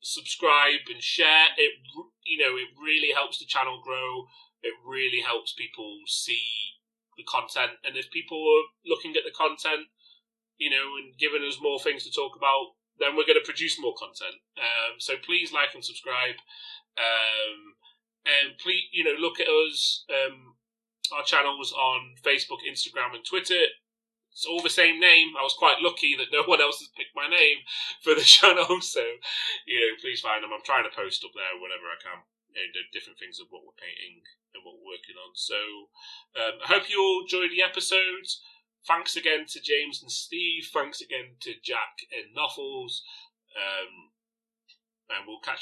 subscribe and share. It really helps the channel grow. It really helps people see the content. And if people are looking at the content, and giving us more things to talk about, then we're going to produce more content. So please like and subscribe. please, look at us, our channels on Facebook, Instagram, and Twitter. It's all the same name. I was quite lucky that no one else has picked my name for the channel, so please find them. I'm trying to post up there whenever I can, different things of what we're painting and what we're working on. So I hope you all enjoyed the episodes. Thanks again to James and Steve. Thanks again to Jack and Noffles. And we'll catch you